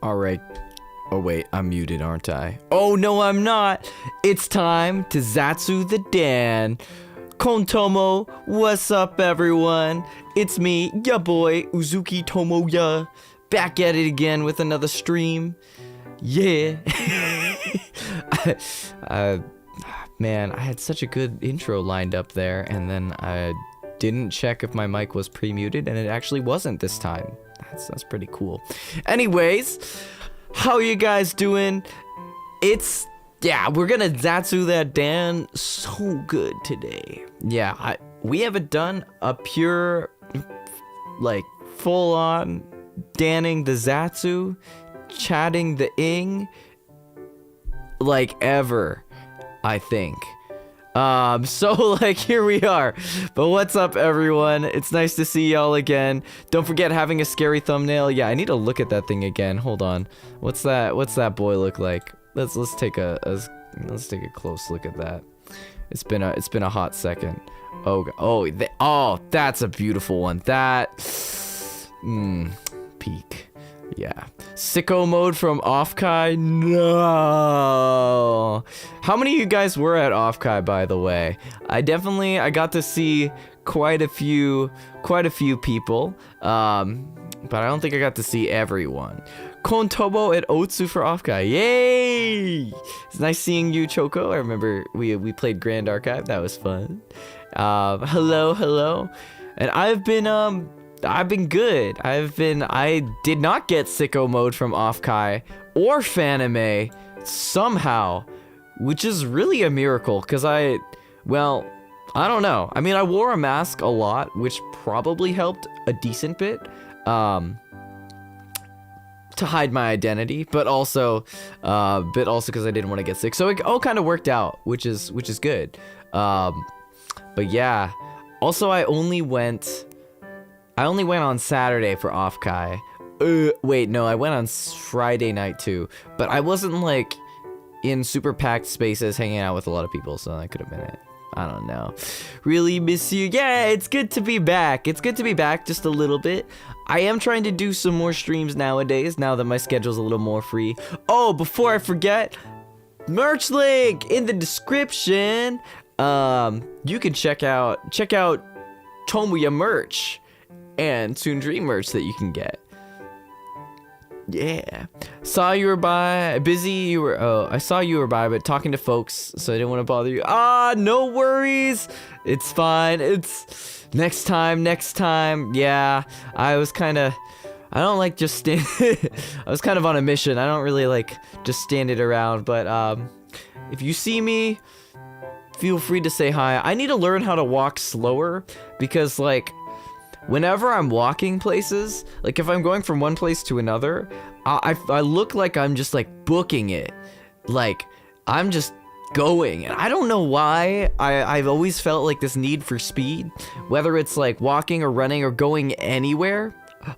Alright. Oh wait, I'm muted, aren't I? Oh no, I'm not! It's time to Zatsudan. Kontomo, what's up everyone? It's me, ya boy, Uzuki Tomoya. Back at it again with another stream. Yeah. Man, I had such a good intro lined up there, and then I didn't check if my mic was pre-muted, and it actually wasn't this time. That's pretty cool. Anyways, how you guys doing? We're gonna Zatsudan so good today. Yeah, we haven't done a pure, like, full-on danning the Zatsu, chatting the ing, like, ever, I think. So, like, here we are. But what's up, everyone? It's nice to see y'all again. Don't forget having a scary thumbnail. Yeah, I need to look at that thing again. Hold on. What's that boy look like? Let's take a close look at that. It's been a hot second. Oh, that's a beautiful one. That peak. Yeah. Sicko mode from OffKai? No. How many of you guys were at OffKai, by the way? I got to see quite a few people. But I don't think I got to see everyone. Kontobo at Otsu for OffKai. Yay! It's nice seeing you, Choco. I remember we played Grand Archive. That was fun. Hello. And I've been good. I did not get sicko mode from OffKai or Fanime somehow, which is really a miracle, because I don't know. I mean, I wore a mask a lot, which probably helped a decent bit, to hide my identity, but also because I didn't want to get sick. So it all kind of worked out, which is good. But yeah, also I only went on Saturday for OffKai. Wait, no, I went on Friday night too. But I wasn't like in super packed spaces hanging out with a lot of people, so that could have been it. I don't know. Really miss you. Yeah, it's good to be back. It's good to be back just a little bit. I am trying to do some more streams nowadays, now that my schedule's a little more free. Oh, before I forget, merch link in the description. You can check out Tomoya merch and Tsundere merch that you can get. Yeah. Saw you were by, busy, I saw you were by, but talking to folks, so I didn't want to bother you. No worries. It's fine. It's next time. Yeah, I don't like just stand, I was kind of on a mission. I don't really like just standing around, but, if you see me, feel free to say hi. I need to learn how to walk slower, because, like, whenever I'm walking places, like if I'm going from one place to another, I look like I'm just like booking it. Like I'm just going. And I don't know why. I've always felt like this need for speed, whether it's like walking or running or going anywhere.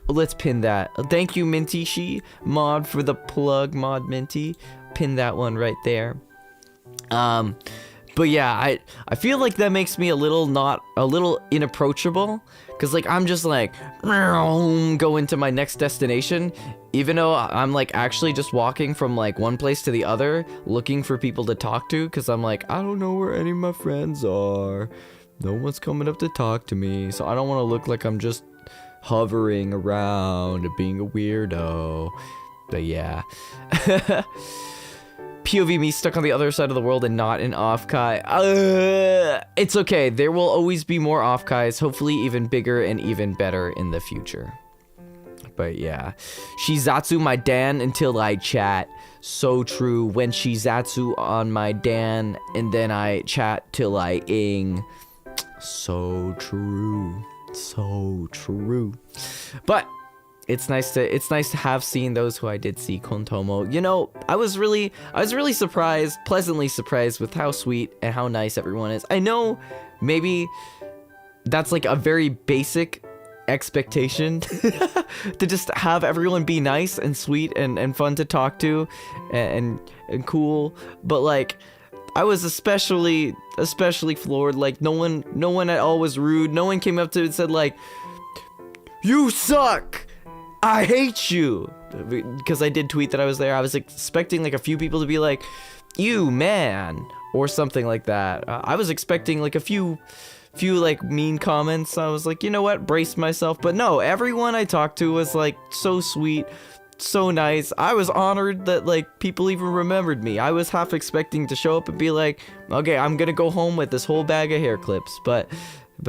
Let's pin that. Thank you, Minty She Mod, for the plug, Mod Minty. Pin that one right there. But yeah, I feel like that makes me a little inapproachable, because like I'm just like go into my next destination, even though I'm like actually just walking from like one place to the other looking for people to talk to, because I'm like, I don't know where any of my friends are, no one's coming up to talk to me, so I don't want to look like I'm just hovering around and being a weirdo. But yeah. POV me stuck on the other side of the world and not in OffKai. It's okay. There will always be more OffKais, hopefully even bigger and even better in the future. But yeah. Shizatsu my Dan until I chat. So true. When Shizatsu on my Dan and then I chat till I ing. So true. So true. But it's nice to have seen those who I did see. Kontomo, you know, I was really surprised, pleasantly surprised with how sweet and how nice everyone is. I know maybe that's like a very basic expectation to just have everyone be nice and sweet and fun to talk to and cool, but like I was especially floored. Like no one at all was rude. No one came up to me and said like, "You suck." I hate you, because I did tweet that I was there. I was expecting like a few people to be like, you man, or something like that. I was expecting like a few like mean comments. I was like, you know what, brace myself. But no, everyone I talked to was like so sweet, so nice. I was honored that like people even remembered me. I was half expecting to show up and be like, okay, I'm gonna go home with this whole bag of hair clips, but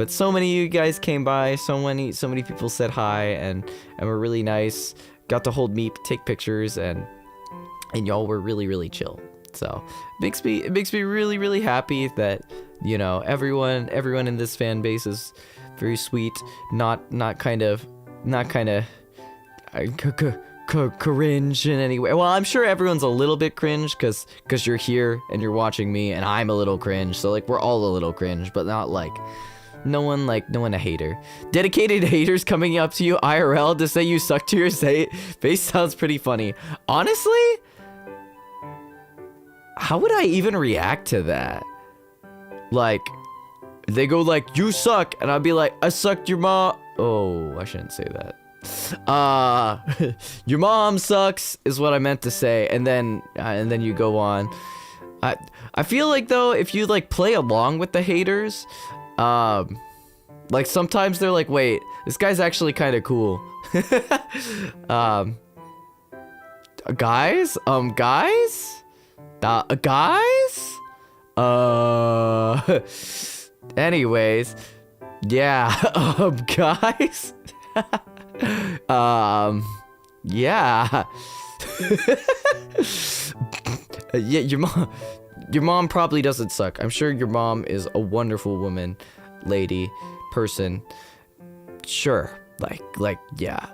so many of you guys came by, so many people said hi and were really nice, got to hold me, take pictures, and y'all were really chill. So it makes me really happy that, you know, everyone in this fan base is very sweet, not kind of cringe in any way. Well, I'm sure everyone's a little bit cringe because you're here and you're watching me, and I'm a little cringe. So like we're all a little cringe, but not like no one a hater. Dedicated haters coming up to you IRL to say you suck to your face sounds pretty funny. Honestly, how would I even react to that? Like, they go like, you suck, and I'd be like, I sucked your mom. Oh, I shouldn't say that. Your mom sucks is what I meant to say, and then you go on. I feel like though, if you like play along with the haters, like sometimes they're like, wait, this guy's actually kind of cool. Guys, anyways, yeah, guys, yeah. Yeah, your mom probably doesn't suck. I'm sure your mom is a wonderful woman, lady, person. Sure. Like, yeah.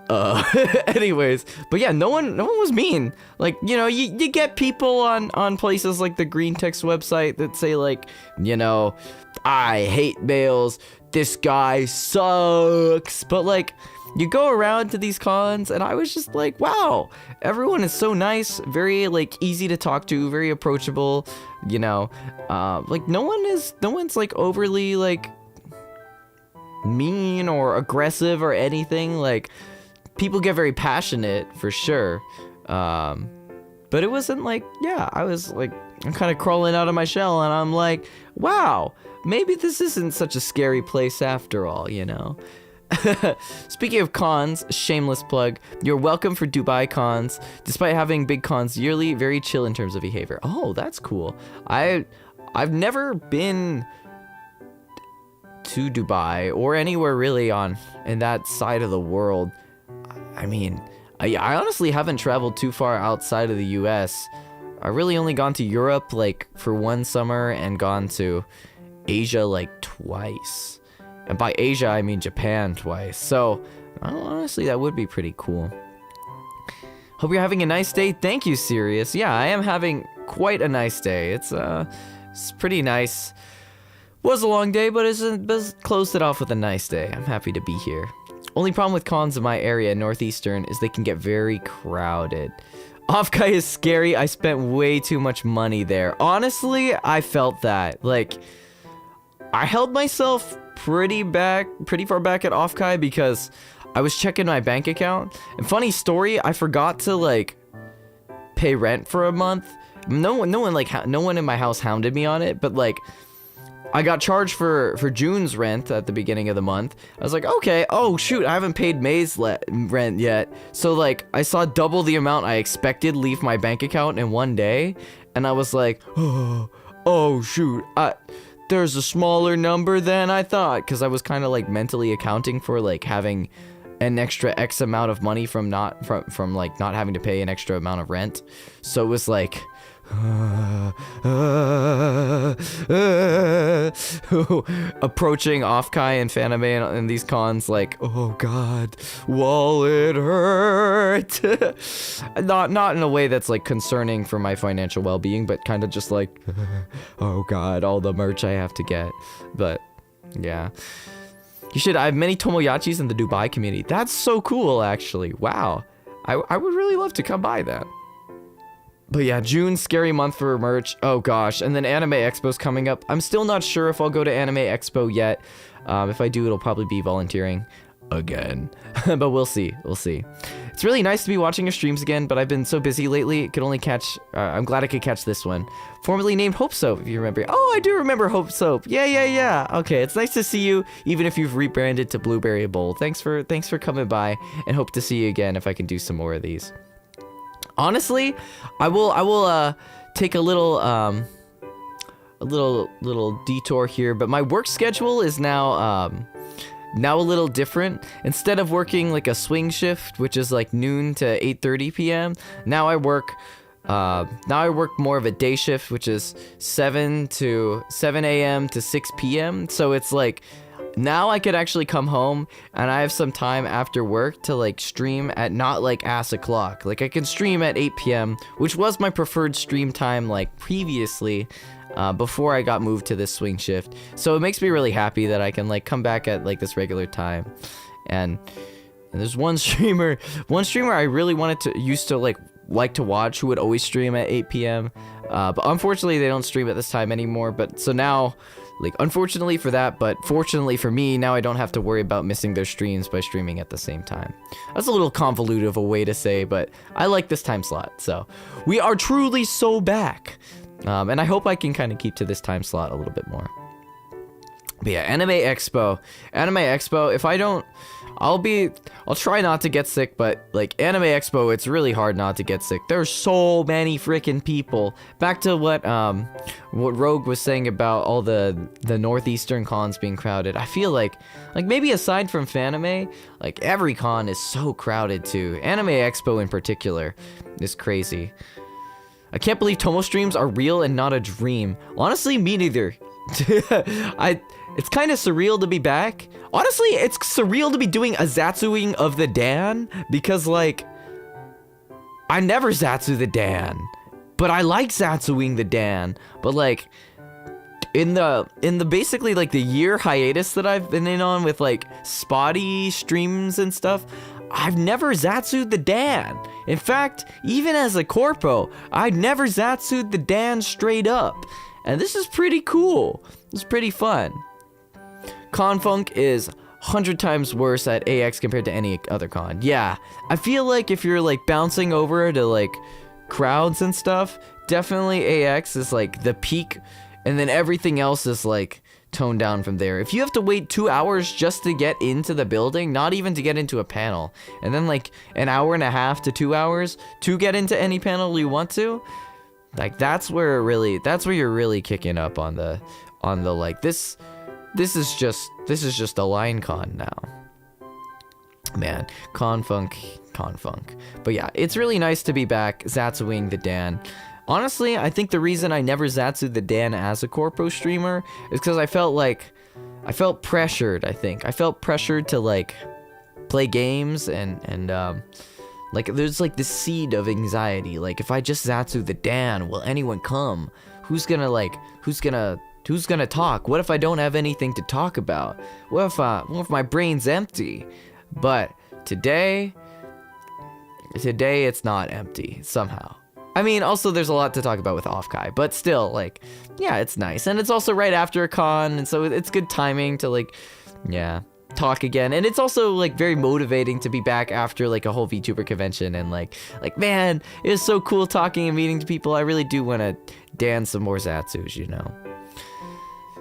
Anyways, but yeah, no one was mean. Like, you know, you get people on places like the Green Text website that say like, you know, I hate males, this guy sucks. But like, you go around to these cons and I was just like, wow, everyone is so nice, very like easy to talk to, very approachable, you know. Like no one's like overly like mean or aggressive or anything. Like people get very passionate for sure, but it wasn't like, yeah, I was like, I'm kind of crawling out of my shell and I'm like, wow, maybe this isn't such a scary place after all, you know. Speaking of cons, shameless plug, you're welcome for Dubai cons. Despite having big cons yearly, very chill in terms of behavior. Oh, that's cool. I've never been to Dubai or anywhere really in that side of the world. I mean, I honestly haven't traveled too far outside of the US. I really only gone to Europe like for one summer and gone to Asia like twice. And by Asia, I mean Japan twice. So, honestly, that would be pretty cool. Hope you're having a nice day. Thank you, Sirius. Yeah, I am having quite a nice day. It's pretty nice. Was a long day, but it's closed it off with a nice day. I'm happy to be here. Only problem with cons in my area, Northeastern, is they can get very crowded. OffKai is scary. I spent way too much money there. Honestly, I felt that. Like, I held myself pretty far back at OffKai because I was checking my bank account. And funny story, I forgot to like pay rent for a month. No one in my house hounded me on it, but like I got charged for June's rent at the beginning of the month. I was like, okay, oh shoot, I haven't paid May's rent yet. So like I saw double the amount I expected leave my bank account in one day, and I was like, oh shoot, there's a smaller number than I thought, because I was kind of like mentally accounting for like having an extra X amount of money from like not having to pay an extra amount of rent. So it was like approaching OffKai and Fanime and these cons like, oh god, wallet hurt. not in a way that's like concerning for my financial well-being, but kind of just like oh god, all the merch I have to get. But yeah, I have many Tomoyachis in the Dubai community. That's so cool, actually. Wow, I would really love to come by that. But yeah, June, scary month for merch. Oh gosh, and then Anime Expo's coming up. I'm still not sure if I'll go to Anime Expo yet. If I do, it'll probably be volunteering. again. But we'll see. It's really nice to be watching your streams again, but I've been so busy lately, could only catch, I'm glad I could catch this one. Formerly named Hope Soap, if you remember. Oh, I do remember Hope Soap. Yeah. Okay, it's nice to see you, even if you've rebranded to Blueberry Bowl. Thanks for coming by, and hope to see you again if I can do some more of these. Honestly, I will take a little detour here, but my work schedule is now a little different. Instead of working like a swing shift, which is like noon to 8:30 p.m., now I work more of a day shift, which is 7 a.m. to 6 p.m. So it's like now I could actually come home and I have some time after work to like stream at not like ass o'clock. Like I can stream at 8 p.m., which was my preferred stream time like previously. Before I got moved to this swing shift. So it makes me really happy that I can like come back at like this regular time. And there's one streamer I really used to like to watch, who would always stream at 8 p.m. But unfortunately they don't stream at this time anymore. But so now, like, unfortunately for that, but fortunately for me, now I don't have to worry about missing their streams by streaming at the same time. That's a little convoluted of a way to say, but I like this time slot. So we are truly so back. And I hope I can kind of keep to this time slot a little bit more. But yeah, Anime Expo, if I don't, I'll try not to get sick, but like Anime Expo, it's really hard not to get sick. There's so many freaking people. Back to what Rogue was saying about all the northeastern cons being crowded. I feel like maybe aside from Fanime, like every con is so crowded too. Anime Expo in particular is crazy. I can't believe Tomo streams are real and not a dream. Honestly, me neither. It's kind of surreal to be back. Honestly, it's surreal to be doing a Zatsuing of the Dan, because like I never Zatsu the Dan, but I like Zatsuing the Dan. But like in the basically like the year hiatus that I've been in on with like spotty streams and stuff, I've never Zatsu'd the Dan. In fact, even as a corpo, I never Zatsu'd the Dan straight up. And this is pretty cool. It's pretty fun. Confunk is 100 times worse at AX compared to any other con. Yeah, I feel like if you're like bouncing over to like crowds and stuff, definitely AX is like the peak, and then everything else is like toned down from there. If you have to wait 2 hours just to get into the building, not even to get into a panel, and then like an hour and a half to 2 hours to get into any panel you want to, like that's where you're really kicking up on the like this is just a line con now. Man, Confunk. But yeah, it's really nice to be back Zatsuing the Dan. Honestly, I think the reason I never Zatsu'd the Dan as a corpo streamer is because I felt pressured, I think. I felt pressured to like play games and like there's like this seed of anxiety. Like if I just Zatsu the Dan, will anyone come? Who's gonna talk? What if I don't have anything to talk about? What if my brain's empty? But today it's not empty somehow. I mean, also there's a lot to talk about with OffKai, but still, like, yeah, it's nice. And it's also right after a con, and so it's good timing to, like, yeah, talk again. And it's also, like, very motivating to be back after, like, a whole VTuber convention, and, like, man, it was so cool talking and meeting to people. I really do want to dance some more Zatsus, you know?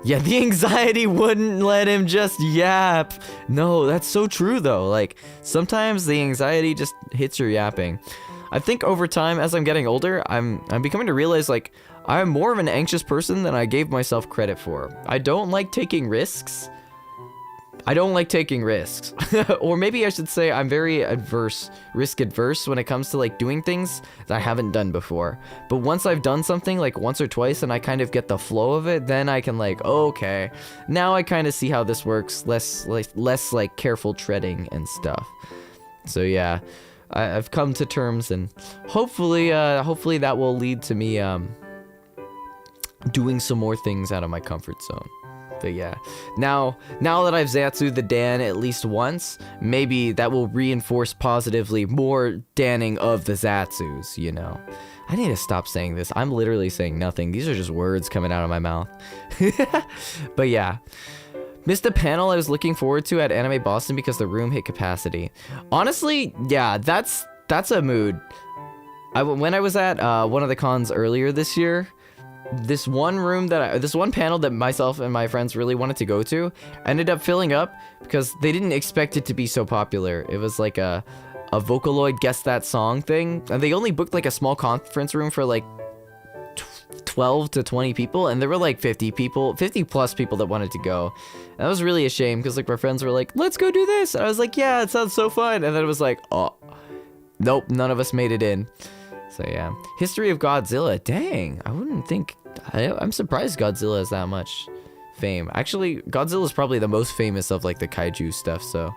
Yeah, the anxiety wouldn't let him just yap. No, that's so true, though. Like, sometimes the anxiety just hits your yapping. I think over time, as I'm getting older, I'm becoming to realize, like, I'm more of an anxious person than I gave myself credit for. I don't like taking risks. Or maybe I should say I'm very risk adverse when it comes to, like, doing things that I haven't done before. But once I've done something, like, once or twice, and I kind of get the flow of it, then I can, like, okay, now I kind of see how this works, less, like, careful treading and stuff. So, yeah. I've come to terms, and hopefully that will lead to me doing some more things out of my comfort zone. But yeah, now that I've Zatsu'd the Dan at least once, maybe that will reinforce positively more danning of the Zatsus, you know. I need to stop saying this. I'm literally saying nothing. These are just words coming out of my mouth. But yeah. Missed a panel I was looking forward to at Anime Boston because the room hit capacity. Honestly, yeah, that's a mood. When I was at one of the cons earlier this year, this one panel that myself and my friends really wanted to go to ended up filling up because they didn't expect it to be so popular. It was like a Vocaloid Guess That Song thing, and they only booked like a small conference room for like 12 to 20 people, and there were like 50 plus people that wanted to go. And that was really a shame because like my friends were like, let's go do this, and I was like, yeah, it sounds so fun, and then it was like, oh nope, none of us made it in. So yeah, history of Godzilla. Dang, I wouldn't think. I'm surprised Godzilla has that much fame. Actually, Godzilla is probably the most famous of like the kaiju stuff. So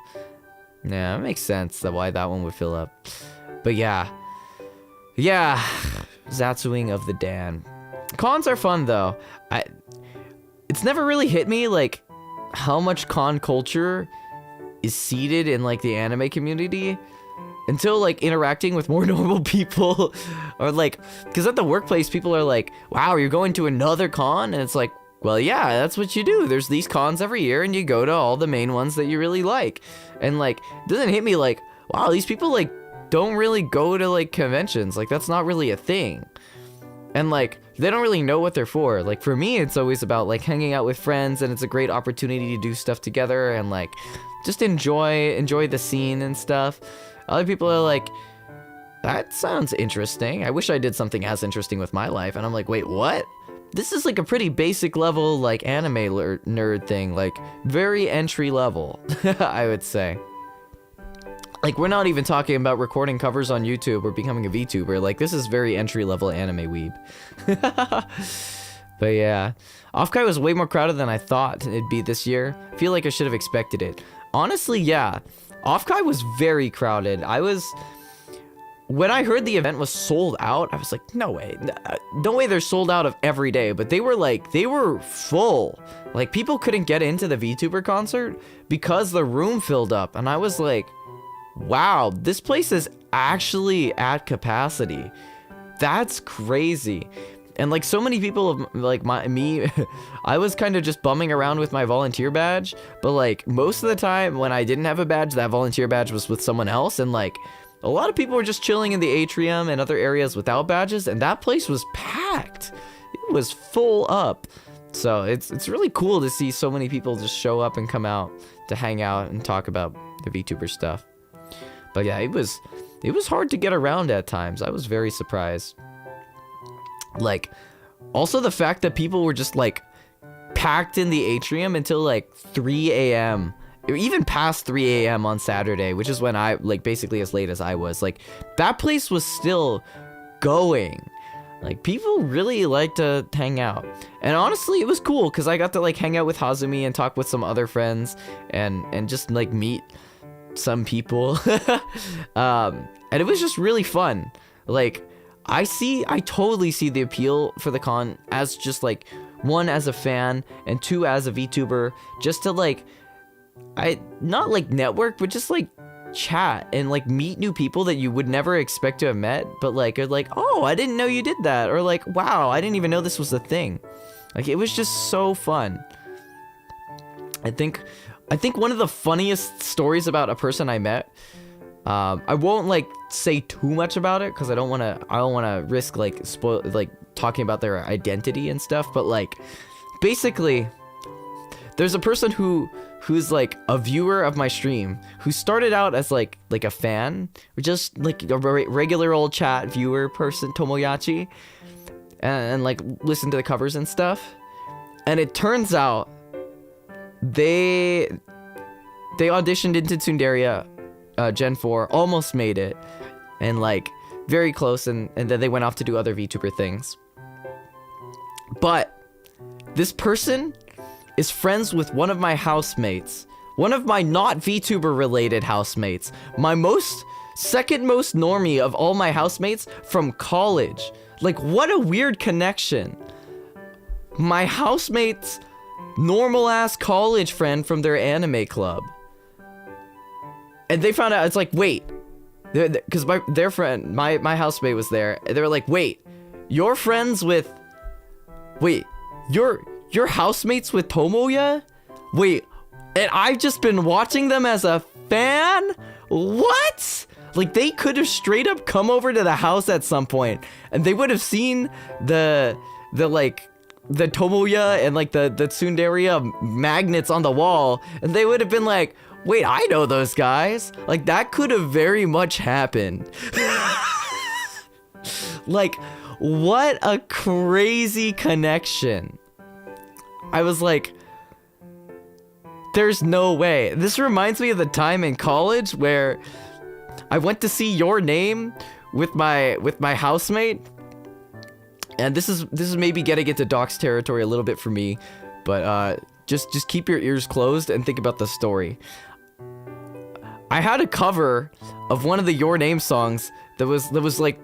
yeah, it makes sense that why that one would fill up. But yeah, Zatsuing of the Dan. Cons are fun though. It's never really hit me like how much con culture is seated in like the anime community until like interacting with more normal people, or like, because at the workplace people are like, wow, you're going to another con? And it's like, well, yeah, that's what you do. There's these cons every year and you go to all the main ones that you really like. And like, it doesn't hit me like, wow, these people like don't really go to like conventions. Like that's not really a thing. And like, they don't really know what they're for. Like for me, it's always about like hanging out with friends, and it's a great opportunity to do stuff together and like just enjoy the scene and stuff. Other people are like, that sounds interesting. I wish I did something as interesting with my life. And I'm like, wait, what? This is like a pretty basic level, like anime nerd thing, like very entry level, I would say. Like we're not even talking about recording covers on YouTube or becoming a VTuber. Like this is very entry level anime weeb. But yeah, OffKai was way more crowded than I thought it'd be this year. I feel like I should have expected it. Honestly, yeah. OffKai was very crowded. When I heard the event was sold out, I was like, no way they're sold out of every day. But they were full. Like people couldn't get into the VTuber concert because the room filled up. And I was like, wow, this place is actually at capacity. That's crazy. And like so many people like me, I was kind of just bumming around with my volunteer badge, but like most of the time when I didn't have a badge, that volunteer badge was with someone else, and like a lot of people were just chilling in the atrium and other areas without badges, and that place was packed. It was full up. So it's really cool to see so many people just show up and come out to hang out and talk about the VTuber stuff. But yeah, it was hard to get around at times. I was very surprised. Like, also the fact that people were just like packed in the atrium until like 3 a.m. or even past 3 a.m. on Saturday, which is when I like basically as late as I was. Like that place was still going. Like people really like to hang out. And honestly, it was cool because I got to like hang out with Hazumi and talk with some other friends and just like meet some people. And it was just really fun. Like I totally see the appeal for the con as just like one as a fan and two as a VTuber, just to like not like network, but just like chat and like meet new people that you would never expect to have met, but like are like, oh, I didn't know you did that, or like, wow, I didn't even know this was a thing. Like it was just so fun. I think one of the funniest stories about a person I met, I won't like say too much about it because I don't want to risk like talking about their identity and stuff, but like basically there's a person who's like a viewer of my stream who started out as like a fan, or just like a regular old chat viewer person, Tomoyachi, and like listen to the covers and stuff. And it turns out they auditioned into Tsundere Gen 4, almost made it, and like very close, and then they went off to do other VTuber things. But this person is friends with one of my housemates, one of my not VTuber related housemates, my second most normie of all my housemates from college. Like what a weird connection. My housemate's normal ass college friend from their anime club. And they found out, it's like, wait, because their friend, my housemate was there. They were like, wait, you're friends with, wait, you're housemates with Tomoya? Wait, And I've just been watching them as a fan? What? Like, they could have straight up come over to the house at some point, and they would have seen the Tomoya and like the tsundere magnets on the wall, and they would have been like, wait, I know those guys. Like, that could have very much happened. Like, what a crazy connection. I was like, there's no way. This reminds me of the time in college where I went to see Your Name with my housemate. And this is maybe getting into docs territory a little bit for me, but just keep your ears closed and think about the story. I had a cover of one of the Your Name songs that was like,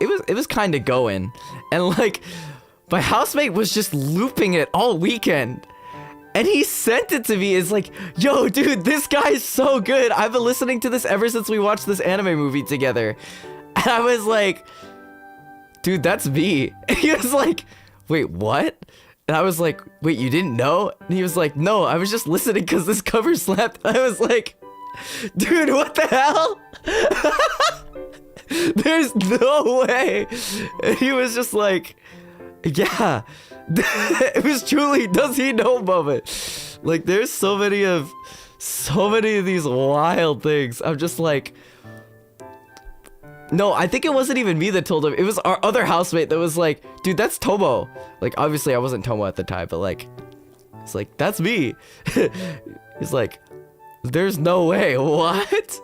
it was kind of going, and like my housemate was just looping it all weekend, and he sent it to me. It's like, yo, dude, this guy's so good. I've been listening to this ever since we watched this anime movie together. And I was like, dude, that's me. And he was like, wait, what? And I was like, wait, you didn't know? And he was like, no, I was just listening because this cover slapped. I was like, dude, what the hell? There's no way. And he was just like, yeah. It was truly, does he know moment? Like, there's so many of these wild things. I'm just like, no, I think it wasn't even me that told him. It was our other housemate that was like, dude, that's Tomo. Like, obviously I wasn't Tomo at the time, but like, it's like, that's me. He's like, there's no way. What?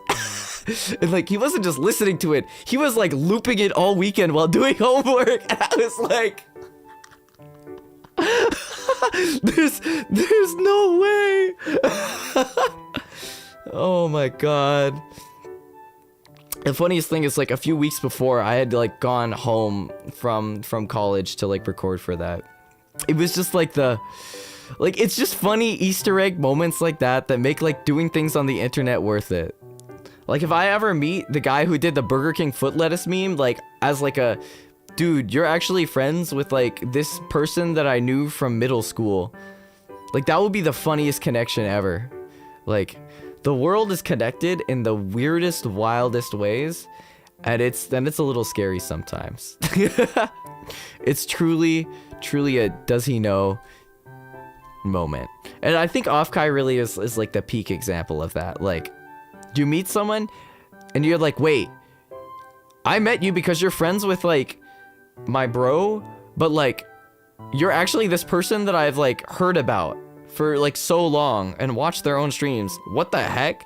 And like, he wasn't just listening to it. He was like looping it all weekend while doing homework. And I was like, there's no way. Oh my god. The funniest thing is, like, a few weeks before, I had like gone home from college to like record for that. It was just like it's just funny Easter egg moments like that make like doing things on the internet worth it. Like, if I ever meet the guy who did the Burger King foot lettuce meme, like, as like a, dude, you're actually friends with like this person that I knew from middle school. Like, that would be the funniest connection ever. Like, the world is connected in the weirdest, wildest ways, and it's a little scary sometimes. It's truly a does he know moment. And I think OffKai really is like the peak example of that. Like, you meet someone and you're like, wait, I met you because you're friends with like my bro, but like you're actually this person that I've like heard about for like so long and watched their own streams. What the heck?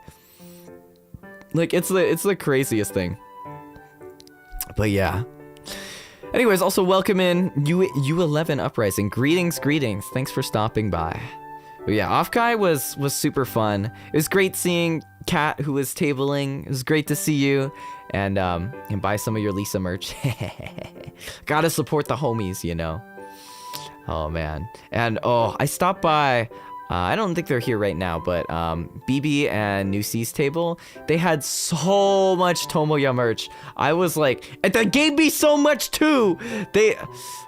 Like, it's the craziest thing. But yeah. Anyways, also welcome in U11 Uprising. Greetings. Thanks for stopping by. But yeah, OffKai was super fun. It was great seeing Kat, who was tabling. It was great to see you and buy some of your Lisa merch. Gotta support the homies, you know. Oh man. And I stopped by. I don't think they're here right now, but BB and Nusi's table, they had so much Tomoya merch. I was like, and they gave me so much too.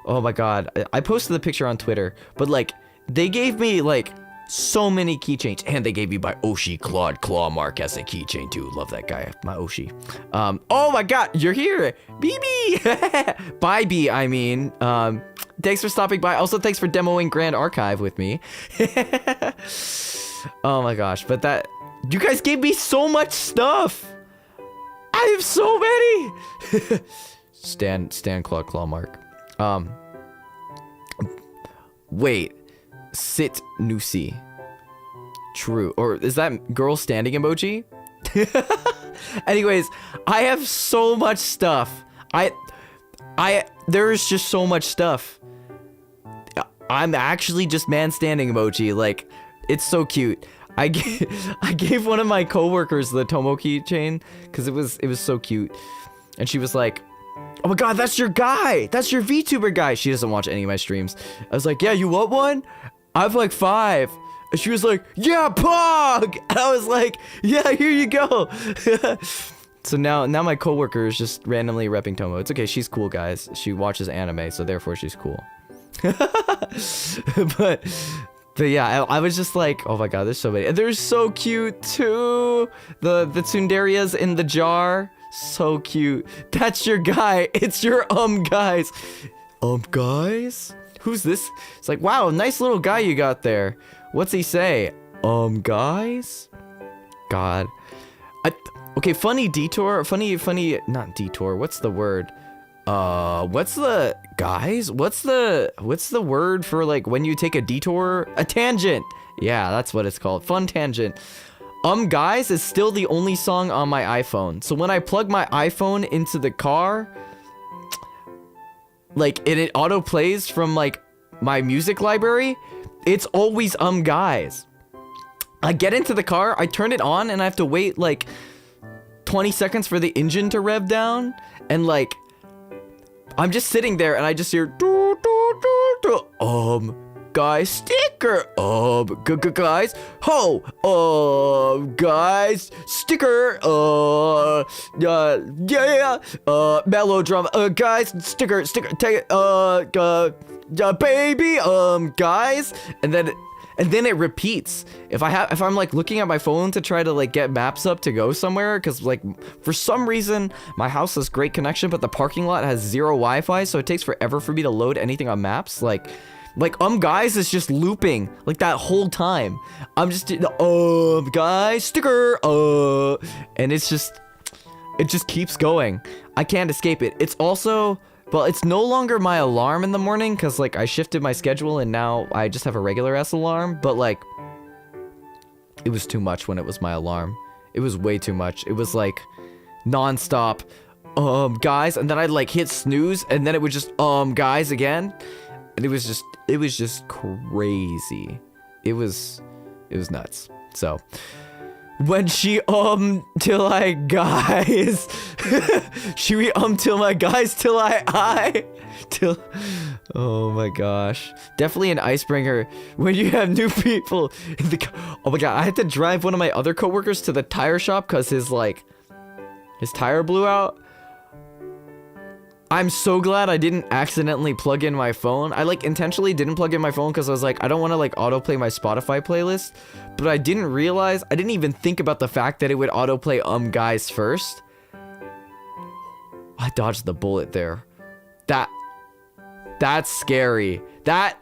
Oh my god. I posted the picture on Twitter, but like, they gave me like so many keychains, and they gave me my Oshi Claw Mark as a keychain too. Love that guy, my Oshi. Oh my god, you're here, BB. Bye, B. I mean, thanks for stopping by. Also, thanks for demoing Grand Archive with me. Oh my gosh, but you guys gave me so much stuff. I have so many. Stan Claw Mark. Wait. Sit Nusi. True. Or is that girl standing emoji? Anyways, I have so much stuff. There's just so much stuff. I'm actually just man standing emoji. Like, it's so cute. I gave one of my coworkers the Tomo keychain because it was so cute, and she was like, "Oh my god, that's your guy. That's your VTuber guy." She doesn't watch any of my streams. I was like, "Yeah, you want one? I have like 5. And she was like, "Yeah, Pog!" And I was like, "Yeah, here you go." So now my coworker is just randomly repping Tomo. It's okay, she's cool, guys. She watches anime, so therefore she's cool. But But yeah, I was just like, oh my god, there's so many. And they're so cute too. The tsunderias in the jar. So cute. That's your guy. It's your guys. Guys? Who's this? It's like, wow, nice little guy you got there. What's he say? Guys? God. Okay, funny detour. Funny, not detour. What's the word? What's the, guys? What's the word for like when you take a detour? A tangent. Yeah, that's what it's called. Fun tangent. Guys is still the only song on my iPhone. So when I plug my iPhone into the car, like, and it auto plays from like my music library, it's always guys. I get into the car, I turn it on, and I have to wait like 20 seconds for the engine to rev down, and like I'm just sitting there and I just hear doo, doo, doo, doo. Guys sticker, guys, guys sticker, yeah, melodrama, guys sticker, take it, baby, guys, and then it repeats. If I'm like looking at my phone to try to like get maps up to go somewhere, because like for some reason my house has great connection, but the parking lot has 0 Wi-Fi, so it takes forever for me to load anything on maps. Like guys is just looping like that whole time. I'm just guys sticker, and it just keeps going. I can't escape it. It's also, well, it's no longer my alarm in the morning because like I shifted my schedule and now I just have a regular ass alarm, but like it was too much when it was my alarm. It was way too much. It was like non-stop guys, and then I'd like hit snooze and then it would just guys again. And it was just crazy. It was nuts. So when she till I guys she till my guys till I till, oh my gosh, definitely an icebreaker when you have new people in the, oh my god, I had to drive one of my other coworkers to the tire shop because his tire blew out. I'm so glad I didn't accidentally plug in my phone. I like intentionally didn't plug in my phone because I was like, I don't want to like autoplay my Spotify playlist. But I didn't realize, I didn't even think about the fact that it would autoplay guys first. I dodged the bullet there. That's scary. That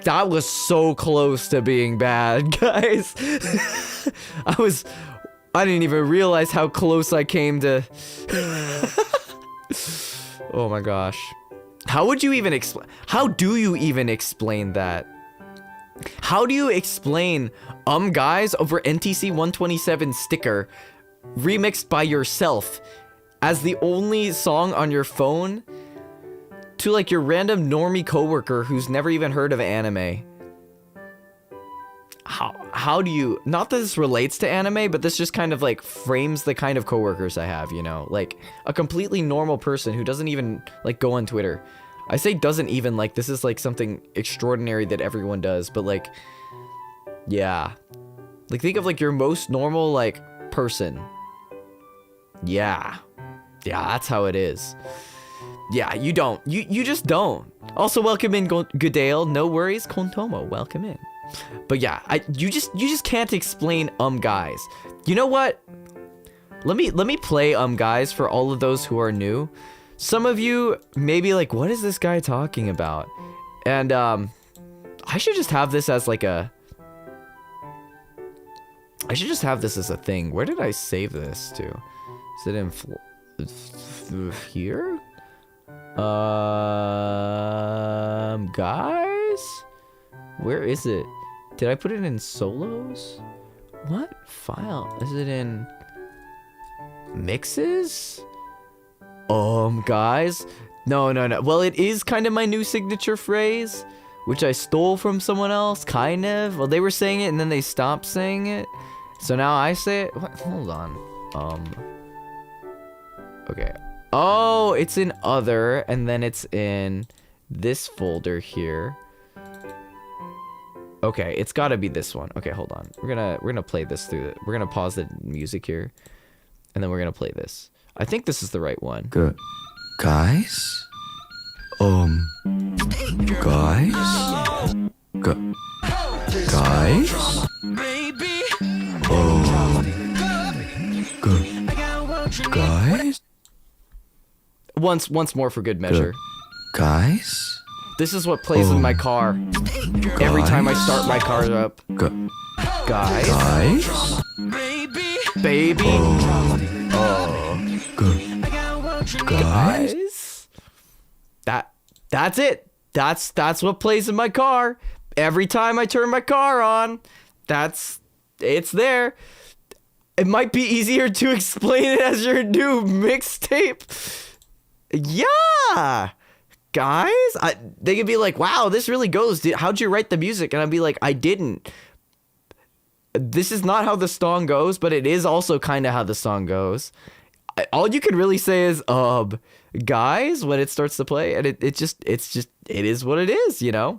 was so close to being bad, guys. I didn't even realize how close I came to. Oh my gosh. How do you even explain that? How do you explain guys over NTC 127 sticker remixed by yourself as the only song on your phone to like your random normie coworker who's never even heard of anime? How do you, not that this relates to anime, but this just kind of like frames the kind of coworkers I have, you know, like a completely normal person who doesn't even like go on Twitter. I say doesn't even, like this is like something extraordinary that everyone does, but like, yeah, like think of like your most normal like person. Yeah, that's how it is. Yeah, you just don't. Also, welcome in Goodale. No worries, Kontomo, welcome in. But yeah, you just can't explain guys. You know what? Let me play guys for all of those who are new. Some of you may be like, what is this guy talking about? And I should just have this as like a thing. Where did I save this to? Is it in here? Guys? Where is it? Did I put it in solos? What file? Is it in mixes? Guys? No. Well, it is kind of my new signature phrase, which I stole from someone else, kind of. Well, they were saying it and then they stopped saying it. So now I say it. What? Hold on. Okay. Oh, it's in other, and then it's in this folder here. Okay, it's gotta be this one. Okay, hold on. We're gonna play this through it. We're gonna pause the music here, and then we're gonna play this. I think this is the right one. Good. Guys? Guys? Once more for good measure. Guys? This is what plays in my car every time I start my car up. Guys? Guys? Baby? Guys? That's it. That's what plays in my car every time I turn my car on. It's there. It might be easier to explain it as your new mixtape. Yeah. Guys, they could be like, wow, this really goes. How'd you write the music? And I'd be like, I didn't. This is not how the song goes, but it is also kind of how the song goes. All you can really say is, guys, when it starts to play, and it is what it is, you know?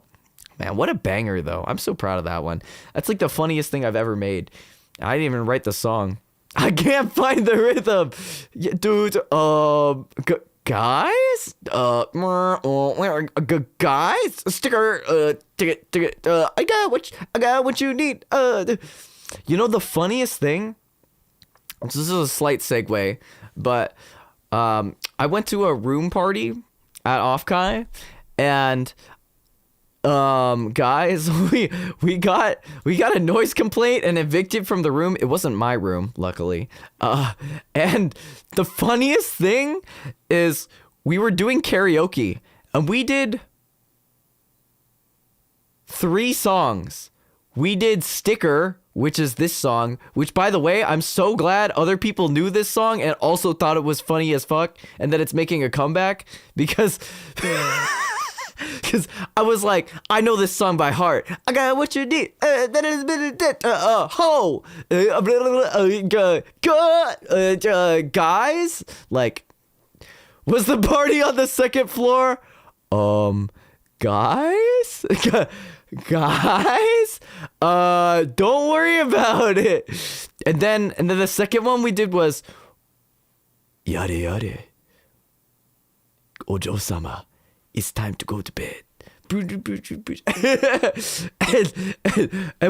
Man, what a banger, though. I'm so proud of that one. That's like the funniest thing I've ever made. I didn't even write the song. I can't find the rhythm. Yeah, dude, guys? Guys? Sticker, ticket, I got what you need. You know, the funniest thing, this is a slight segue, but I went to a room party at OffKai, and guys, we got a noise complaint and evicted from the room. It wasn't my room, luckily. And the funniest thing is we were doing karaoke, and we did 3 songs. We did Sticker, which is this song, which, by the way, I'm so glad other people knew this song and also thought it was funny as fuck, and that it's making a comeback, because because I was like, I know this song by heart. I got what you need. Guys, like, was the party on the second floor? Guys? Guys? Don't worry about it. And then the second one we did was, Yare yare. Ojo-sama. It's time to go to bed. And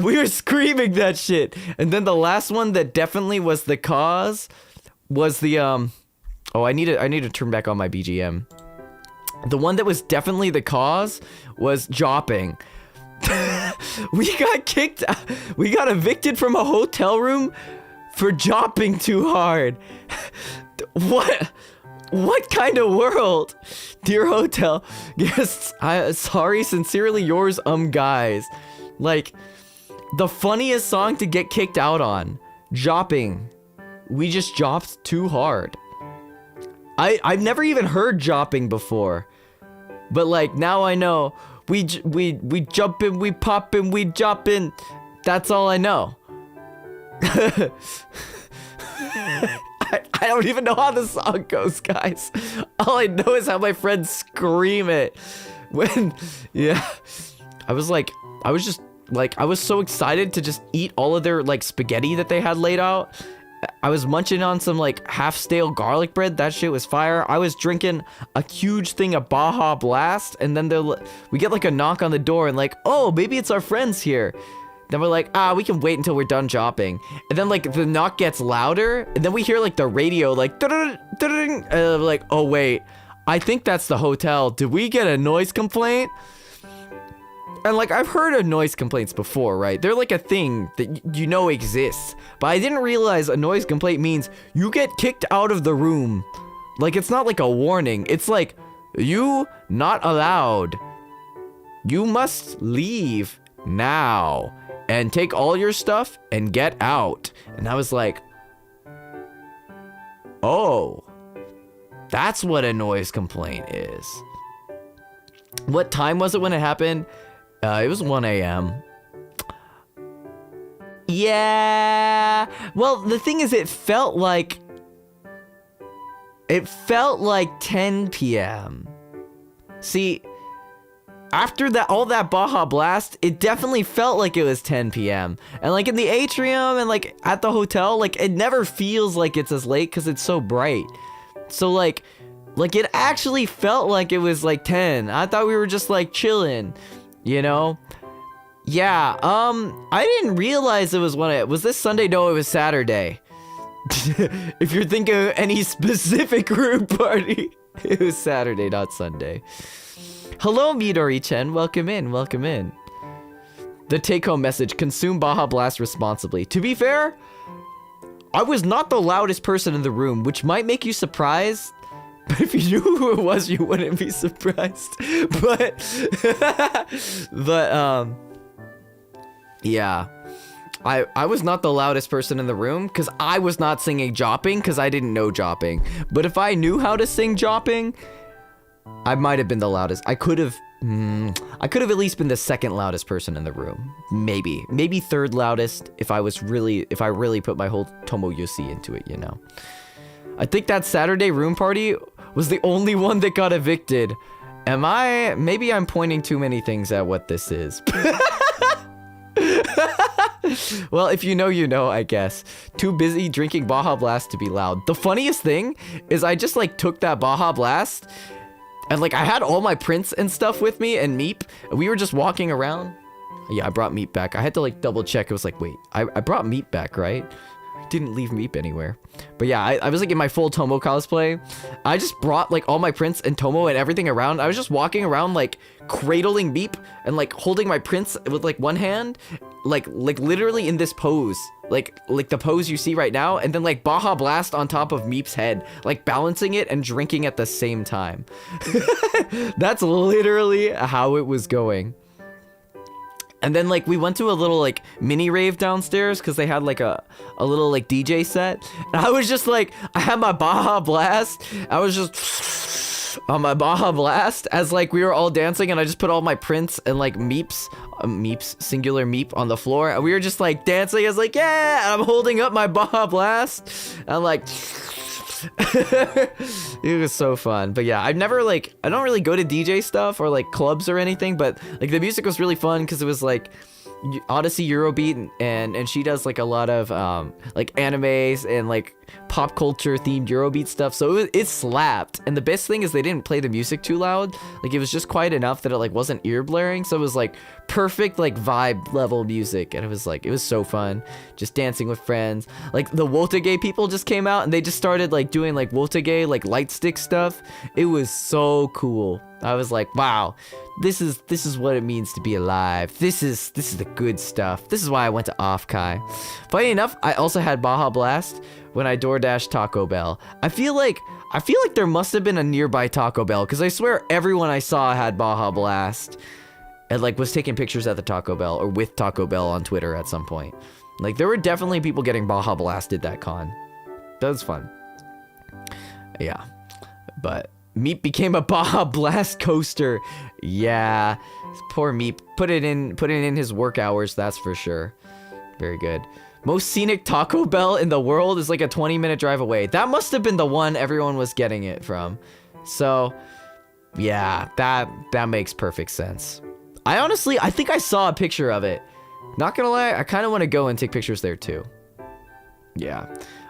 we were screaming that shit. And then the last one that definitely was the cause was the I need to turn back on my BGM. The one that was definitely the cause was jopping. We got kicked out. We got evicted from a hotel room for jopping too hard. What kind of world? Dear hotel guests, sorry, sincerely yours, guys. Like, the funniest song to get kicked out on. Jopping. We just jopped too hard. I've never even heard jopping before. But like, now I know. We jumping, we popping, we jopping. That's all I know. I don't even know how the song goes, guys. All I know is how my friends scream it. Yeah. I was so excited to just eat all of their, like, spaghetti that they had laid out. I was munching on some, like, half-stale garlic bread. That shit was fire. I was drinking a huge thing of Baja Blast, and then we get, like, a knock on the door, and, like, oh, maybe it's our friends here. Then we're like, we can wait until we're done jopping. And then, like, the knock gets louder, and then we hear, like, the radio, like, and we're like, oh, wait, I think that's the hotel. Did we get a noise complaint? And, like, I've heard of noise complaints before, right? They're, like, a thing that you know exists. But I didn't realize a noise complaint means you get kicked out of the room. Like, it's not like a warning. It's like, you not allowed. You must leave now. And take all your stuff and get out. And I was like, oh, that's what a noise complaint is. What time was it when it happened? It was 1 a.m. Yeah. Well, the thing is, it felt like 10 p.m. See, after all that Baja Blast, it definitely felt like it was 10 p.m. And, like, in the atrium and, like, at the hotel, like, it never feels like it's as late because it's so bright. So, like, it actually felt like it was, like, 10. I thought we were just, like, chilling, you know? Yeah, I didn't realize it was was this Sunday? No, it was Saturday. If you're thinking of any specific room party. It was Saturday, not Sunday. Hello, Midori-chen. Welcome in. Welcome in. The take-home message: consume Baja Blast responsibly. To be fair, I was not the loudest person in the room, which might make you surprised. But if you knew who it was, you wouldn't be surprised. But, yeah. I was not the loudest person in the room because I was not singing Jopping because I didn't know Jopping. But if I knew how to sing Jopping, I might have been the loudest. I could have at least been the second loudest person in the room. Maybe third loudest if I really put my whole Tomoyusi into it, you know. I think that Saturday room party was the only one that got evicted. Maybe I'm pointing too many things at what this is. Well, if you know, you know, I guess. Too busy drinking Baja Blast to be loud. The funniest thing is I just like took that Baja Blast and like I had all my prints and stuff with me and Meep. We were just walking around. Yeah, I brought Meep back. I had to like double check. It was like, wait, I brought Meep back, right? Didn't leave Meep anywhere. But yeah, I was like in my full Tomo cosplay. I just brought like all my prints and Tomo and everything around. I was just walking around like cradling Meep and like holding my prints with like one hand, like literally in this pose, like the pose you see right now, and then like Baja Blast on top of Meep's head, like balancing it and drinking at the same time. That's literally how it was going. And then like we went to a little like mini rave downstairs because they had like a little like DJ set. And I was just like, I had my Baja Blast. I was just on my Baja Blast as like we were all dancing, and I just put all my prints and like Meeps, singular Meep, on the floor. And we were just like dancing. I was like, yeah, and I'm holding up my Baja Blast. And I'm like, it was so fun. But yeah, I don't really go to DJ stuff or like clubs or anything, but like the music was really fun because it was like Odyssey Eurobeat, and she does like a lot of like animes and like pop culture themed Eurobeat stuff, so it slapped. And the best thing is they didn't play the music too loud. Like it was just quiet enough that it like wasn't ear blaring, so it was like perfect like vibe level music. And it was so fun just dancing with friends. Like the Wotage people just came out and they just started like doing like Wotage like light stick stuff. It was so cool. I was like, wow, this is what it means to be alive. This is the good stuff. This is why I went to OffKai. Funny enough, I also had Baja Blast when I DoorDashed Taco Bell. I feel like there must have been a nearby Taco Bell because I swear everyone I saw had Baja Blast and like was taking pictures at the Taco Bell or with Taco Bell on Twitter at some point. Like there were definitely people getting Baja Blasted that con. That was fun. Yeah, but Meep became a Baja Blast coaster. Yeah, poor Meep. Put it in his work hours, that's for sure. Very good. Most scenic Taco Bell in the world is like a 20-minute drive away. That must have been the one everyone was getting it from. So, yeah, that makes perfect sense. I think I saw a picture of it. Not gonna lie, I kind of want to go and take pictures there too. Yeah.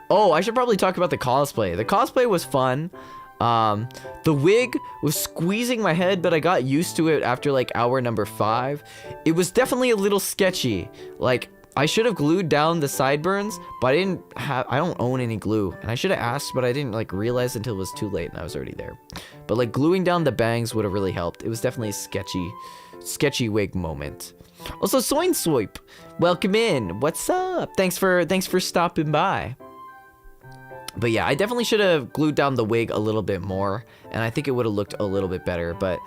Oh, I should probably talk about the cosplay. The cosplay was fun. The wig was squeezing my head, but I got used to it after like hour number 5. It was definitely a little sketchy. Like, I should have glued down the sideburns, but I don't own any glue. And I should have asked, but I didn't like realize until it was too late and I was already there. But like gluing down the bangs would have really helped. It was definitely a sketchy wig moment. Also, Soin Swoip, welcome in. What's up? Thanks for stopping by. But yeah, I definitely should have glued down the wig a little bit more, and I think it would have looked a little bit better. But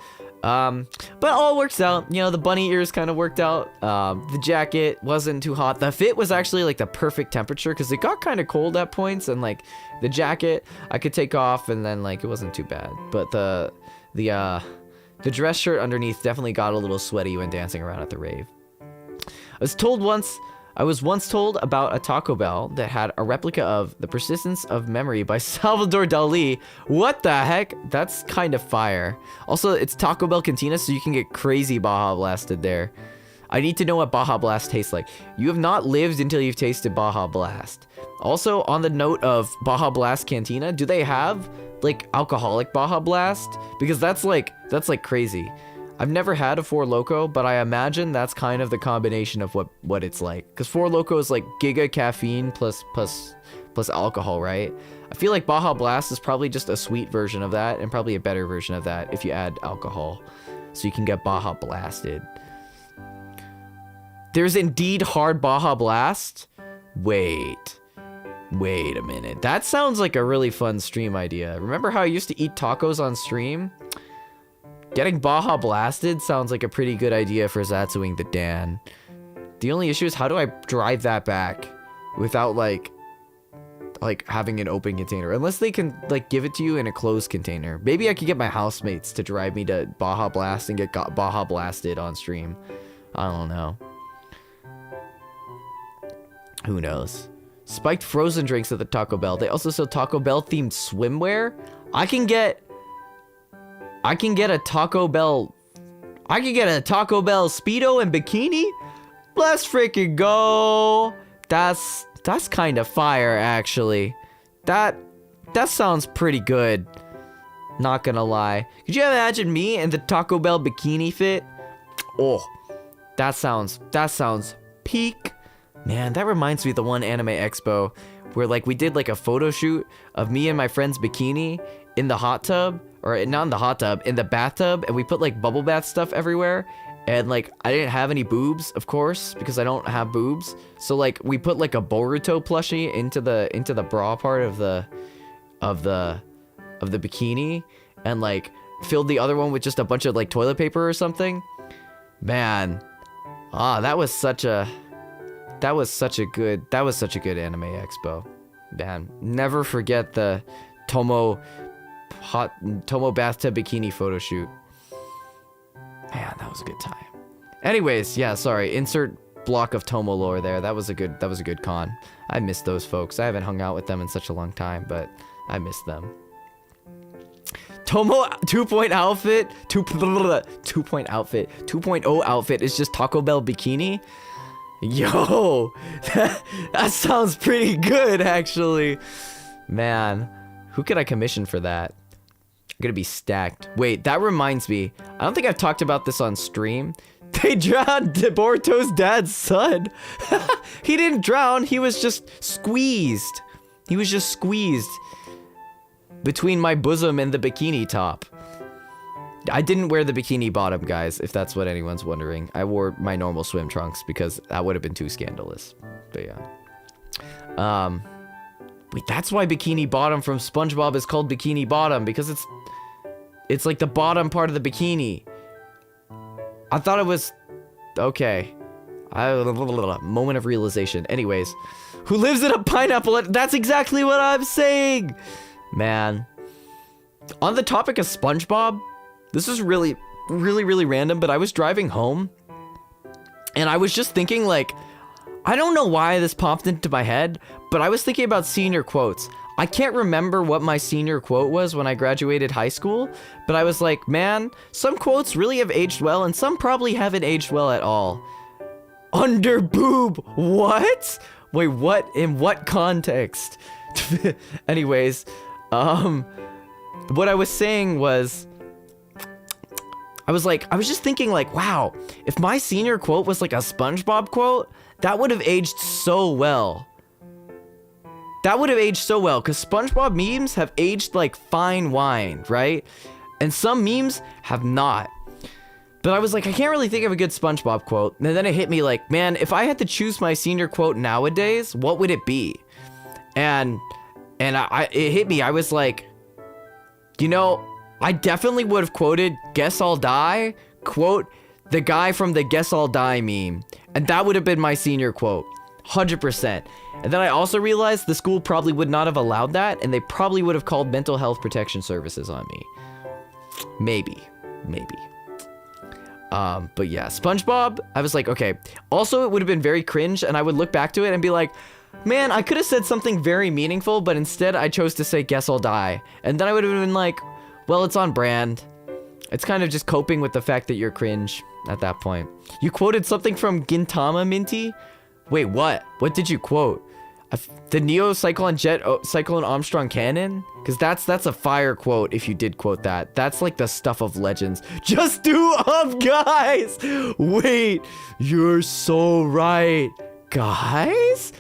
all works out. You know, the bunny ears kind of worked out. The jacket wasn't too hot. The fit was actually like the perfect temperature because it got kind of cold at points, and like the jacket I could take off, and then like it wasn't too bad. But the dress shirt underneath definitely got a little sweaty when dancing around at the rave. I was once told about a Taco Bell that had a replica of The Persistence of Memory by Salvador Dali. What the heck? That's kind of fire. Also, it's Taco Bell Cantina, so you can get crazy Baja Blasted there. I need to know what Baja Blast tastes like. You have not lived until you've tasted Baja Blast. Also, on the note of Baja Blast Cantina, do they have like alcoholic Baja Blast? Because that's like crazy. I've never had a Four Loko, but I imagine that's kind of the combination of what it's like. Because Four Loko is like giga caffeine plus alcohol, right? I feel like Baja Blast is probably just a sweet version of that, and probably a better version of that if you add alcohol. So you can get Baja Blasted. There's indeed hard Baja Blast? Wait a minute. That sounds like a really fun stream idea. Remember how I used to eat tacos on stream? Getting Baja Blasted sounds like a pretty good idea for Zatsuing the Dan. The only issue is how do I drive that back without like having an open container? Unless they can like give it to you in a closed container. Maybe I could get my housemates to drive me to Baja Blast and get Baja Blasted on stream. I don't know. Who knows? Spiked frozen drinks at the Taco Bell. They also sell Taco Bell themed swimwear. I can get a Taco Bell Speedo and bikini. Let's freaking go. That's kind of fire, actually. That sounds pretty good. Not gonna lie. Could you imagine me in the Taco Bell bikini fit? Oh, that sounds peak. Man, that reminds me of the one anime expo where like we did like a photo shoot of me and my friend's bikini in the hot tub, or not in the hot tub, in the bathtub, and we put like bubble bath stuff everywhere. And like I didn't have any boobs, of course, because I don't have boobs. So like we put like a Boruto plushie into the bra part of the bikini, and like filled the other one with just a bunch of like toilet paper or something. Man, that was such a good anime expo. Man, never forget the Tomo bathtub bikini photo shoot. Man, that was a good time. Anyways, yeah, sorry. Insert block of Tomo lore there. That was a good con. I miss those folks. I haven't hung out with them in such a long time, but I miss them. Tomo 2.0 outfit, 2.0 outfit is just Taco Bell bikini. Yo, that sounds pretty good, actually. Man, who could I commission for that? I'm gonna be stacked. Wait, that reminds me. I don't think I've talked about this on stream. They drowned Boruto's dad's son. He didn't drown. He was just squeezed. He was just squeezed between my bosom and the bikini top. I didn't wear the bikini bottom, guys, if that's what anyone's wondering. I wore my normal swim trunks because that would have been too scandalous. But yeah. Wait, that's why Bikini Bottom from SpongeBob is called Bikini Bottom, because it's like the bottom part of the bikini. I thought it was... Okay. Moment of realization. Anyways. Who lives in a pineapple? That's exactly what I'm saying! Man. On the topic of SpongeBob, this is really random, but I was driving home, and I was just thinking, like, I don't know why this popped into my head, but I was thinking about senior quotes. I can't remember what my senior quote was when I graduated high school, but I was like, man, some quotes really have aged well, and some probably haven't aged well at all. Under boob, what? Wait, what? In what context? Anyways, what I was saying was, I was just thinking like, wow, if my senior quote was like a SpongeBob quote, that would have aged so well. That would have aged so well, because SpongeBob memes have aged like fine wine, right? And some memes have not. But I was like, I can't really think of a good SpongeBob quote. And then it hit me like, man, if I had to choose my senior quote nowadays, what would it be? And it hit me. I was like, you know, I definitely would have quoted "Guess I'll Die," quote the guy from the "Guess I'll Die" meme, and that would have been my senior quote, 100%. And then I also realized the school probably would not have allowed that, and they probably would have called mental health protection services on me. Maybe. But yeah, SpongeBob, I was like, okay. Also, it would have been very cringe, and I would look back to it and be like, man, I could have said something very meaningful, but instead I chose to say "Guess I'll Die." And then I would have been like, well, it's on brand. It's kind of just coping with the fact that you're cringe at that point. You quoted something from Gintama, Minty? Wait, what? What did you quote? The Neo Cyclone Jet Cyclone Armstrong cannon? Because that's a fire quote if you did quote that. That's like the stuff of legends. Just do up, guys! Wait, you're so right. Guys?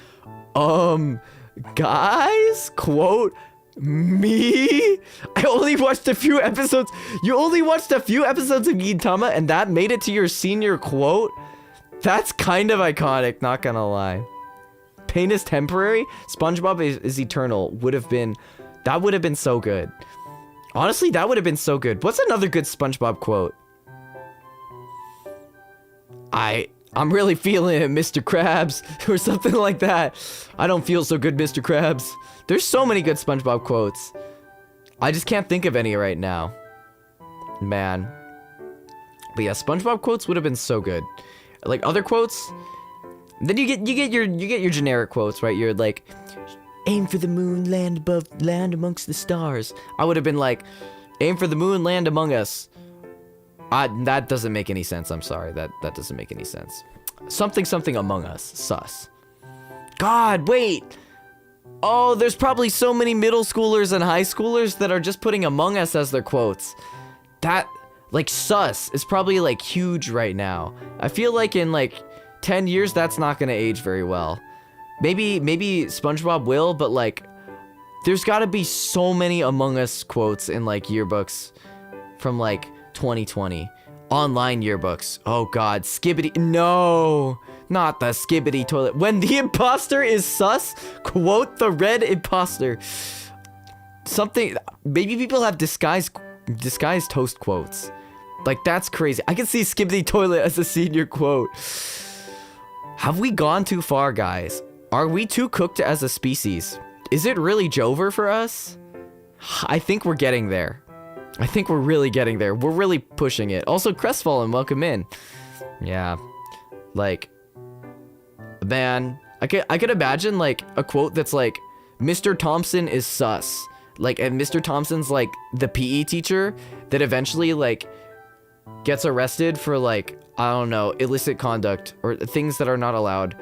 Guys? Quote Me? I only watched a few episodes. You only watched a few episodes of Gintama and that made it to your senior quote? That's kind of iconic, not gonna lie. Pain is temporary, SpongeBob is eternal. That would have been so good. Honestly, that would have been so good. What's another good SpongeBob quote? I'm really feeling it, Mr. Krabs, or something like that. I don't feel so good, Mr. Krabs. There's so many good SpongeBob quotes. I just can't think of any right now. Man. But yeah, SpongeBob quotes would have been so good. Like other quotes, then you get your generic quotes, right? You're like, aim for the moon, land amongst the stars. I would have been like, aim for the moon, land among us. That doesn't make any sense. I'm sorry. That doesn't make any sense. Something among us. Sus. God, wait. Oh, there's probably so many middle schoolers and high schoolers that are just putting Among Us as their quotes. That, like, sus is probably, like, huge right now. I feel like in, like, 10 years, that's not gonna age very well. Maybe SpongeBob will, but, like, there's gotta be so many Among Us quotes in, like, yearbooks from, like, 2020. Online yearbooks. Oh, God. Skibbity. No. Not the skibbity toilet. When the imposter is sus, quote the red imposter. Something. Maybe people have disguised toast quotes. Like, that's crazy. I can see skibbity toilet as a senior quote. Have we gone too far, guys? Are we too cooked as a species? Is it really Jover for us? I think we're getting there. I think we're really getting there. We're really pushing it. Also, Crestfallen, welcome in. Yeah. Like, man, I could imagine, like, a quote that's like, Mr. Thompson is sus. Like, and Mr. Thompson's, like, the PE teacher that eventually, like, gets arrested for, like, I don't know, illicit conduct or things that are not allowed.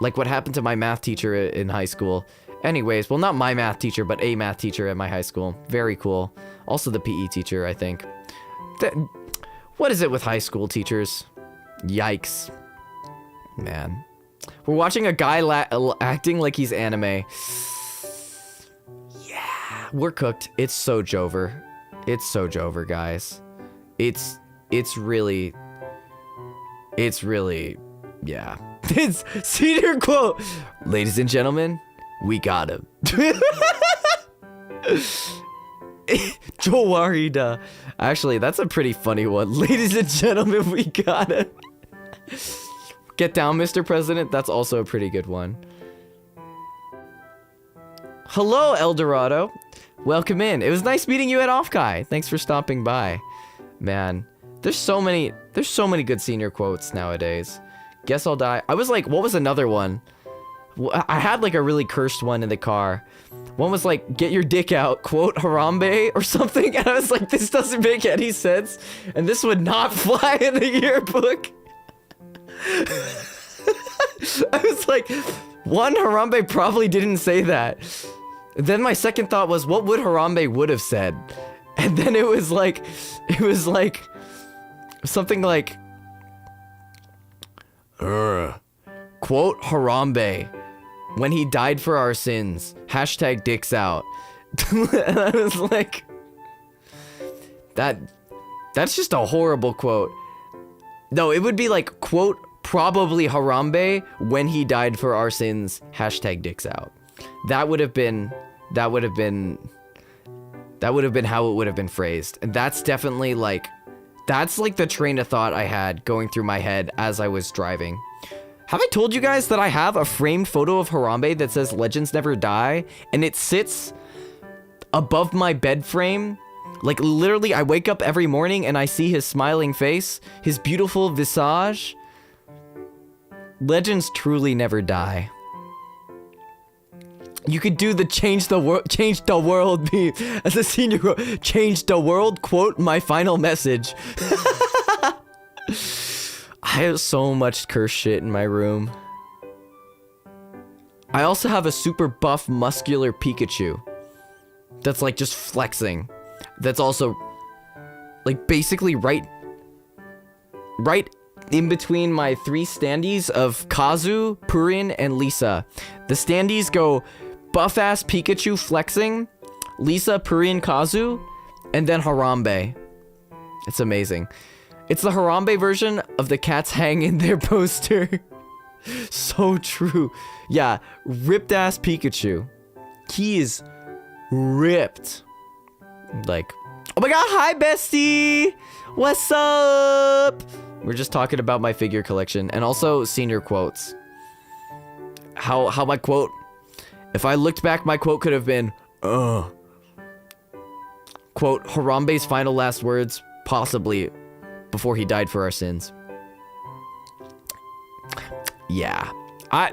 Like what happened to my math teacher in high school. Anyways, well, not my math teacher, but a math teacher at my high school. Very cool. Also the PE teacher, I think. What is it with high school teachers? Yikes. Man. We're watching a guy acting like he's anime. Yeah, we're cooked. It's so Jover. It's so Jover, guys. It's really, yeah. It's senior quote. Ladies and gentlemen, we got him. Jowarida. Actually, that's a pretty funny one. Ladies and gentlemen, we got him. Get down, Mr. President. That's also a pretty good one. Hello, Eldorado. Welcome in. It was nice meeting you at OffKai. Thanks for stopping by. Man, there's so many good senior quotes nowadays. Guess I'll die. I was like, what was another one? I had like a really cursed one in the car. One was like, get your dick out, quote Harambe or something. And I was like, this doesn't make any sense. And this would not fly in the yearbook. I was like, one, Harambe probably didn't say that. Then my second thought was, what would Harambe would have said? And then it was like something like, quote Harambe, when he died for our sins, hashtag dicks out. And I was like, that's just a horrible quote. No, it would be like, quote, probably Harambe, when he died for our sins, hashtag dicks out. That would have been how it would have been phrased. And that's definitely like, that's like the train of thought I had going through my head as I was driving. Have I told you guys that I have a framed photo of Harambe that says Legends Never Die? And it sits above my bed frame. Like literally, I wake up every morning and I see his smiling face, his beautiful visage. Legends truly never die. You could do the change the world meme as a senior quote. Change the world, quote, my final message. I have so much cursed shit in my room. I also have a super buff, muscular Pikachu. That's like just flexing. That's also like basically right in between my three standees of Kazu, Purin, and Lisa. The standees go buff-ass Pikachu flexing, Lisa, Puri, and Kazu, and then Harambe. It's amazing. It's the Harambe version of the cats hang in their poster. So true. Yeah, ripped ass Pikachu. He is ripped. Like, oh my god, hi bestie! What's up? We're just talking about my figure collection and also senior quotes. How my quote, if I looked back, my quote could have been, quote, Harambe's final last words, possibly before he died for our sins. Yeah. I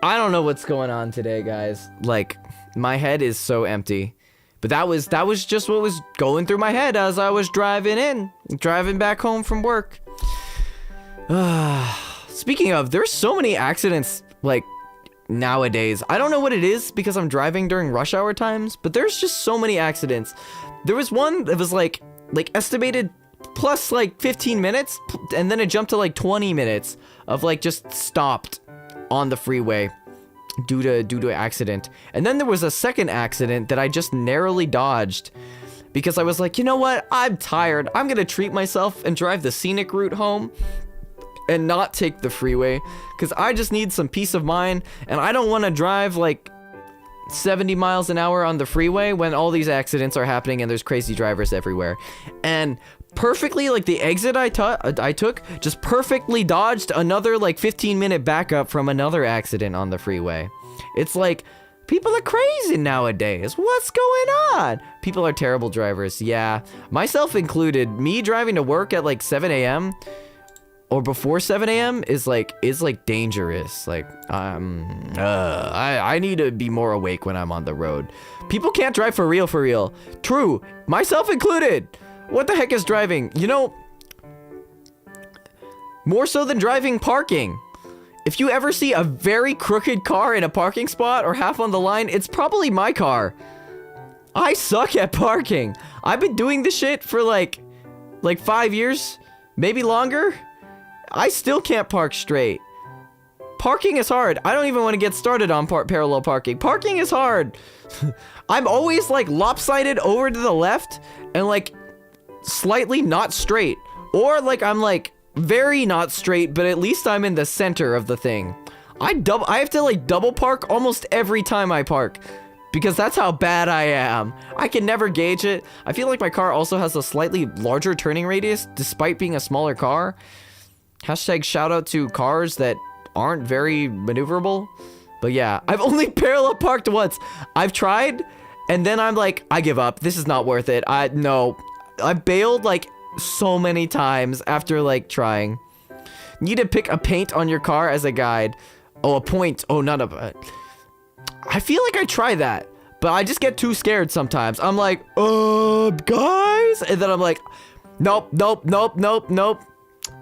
don't know what's going on today, guys. Like, my head is so empty. But that was just what was going through my head as I was driving back home from work. Speaking of, there's so many accidents, like, nowadays. I don't know what it is because I'm driving during rush hour times, but there's just so many accidents. There was one that was like estimated plus like 15 minutes, and then it jumped to like 20 minutes of like just stopped on the freeway due to accident. And then there was a second accident that I just narrowly dodged because I was like, you know what, I'm tired, I'm gonna treat myself and drive the scenic route home and not take the freeway because I just need some peace of mind, and I don't want to drive like 70 miles an hour on the freeway when all these accidents are happening and there's crazy drivers everywhere. And perfectly, like, the exit I took just perfectly dodged another like 15-minute backup from another accident on the freeway. It's like, people are crazy nowadays. What's going on? People are terrible drivers. Yeah, myself included. Me driving to work at like 7 a.m. or before 7 a.m. is like dangerous. Like, I need to be more awake when I'm on the road. People can't drive for real. True, myself included. What the heck is driving? You know, more so than driving, parking. If you ever see a very crooked car in a parking spot or half on the line, it's probably my car. I suck at parking. I've been doing this shit for like 5 years, maybe longer. I still can't park straight. Parking is hard. I don't even want to get started on parallel parking. Parking is hard. I'm always like lopsided over to the left and like slightly not straight, or like I'm like very not straight, but at least I'm in the center of the thing. I have to like double park almost every time I park because that's how bad I am. I can never gauge it. I feel like my car also has a slightly larger turning radius despite being a smaller car. Hashtag shout out to cars that aren't very maneuverable. But yeah, I've only parallel parked once. I've tried and then I'm like, I give up. This is not worth it. I bailed like so many times after like trying. Need to pick a paint on your car as a guide. Oh, a point. Oh, not a... I feel like I try that, but I just get too scared sometimes. I'm like, guys? And then I'm like, nope.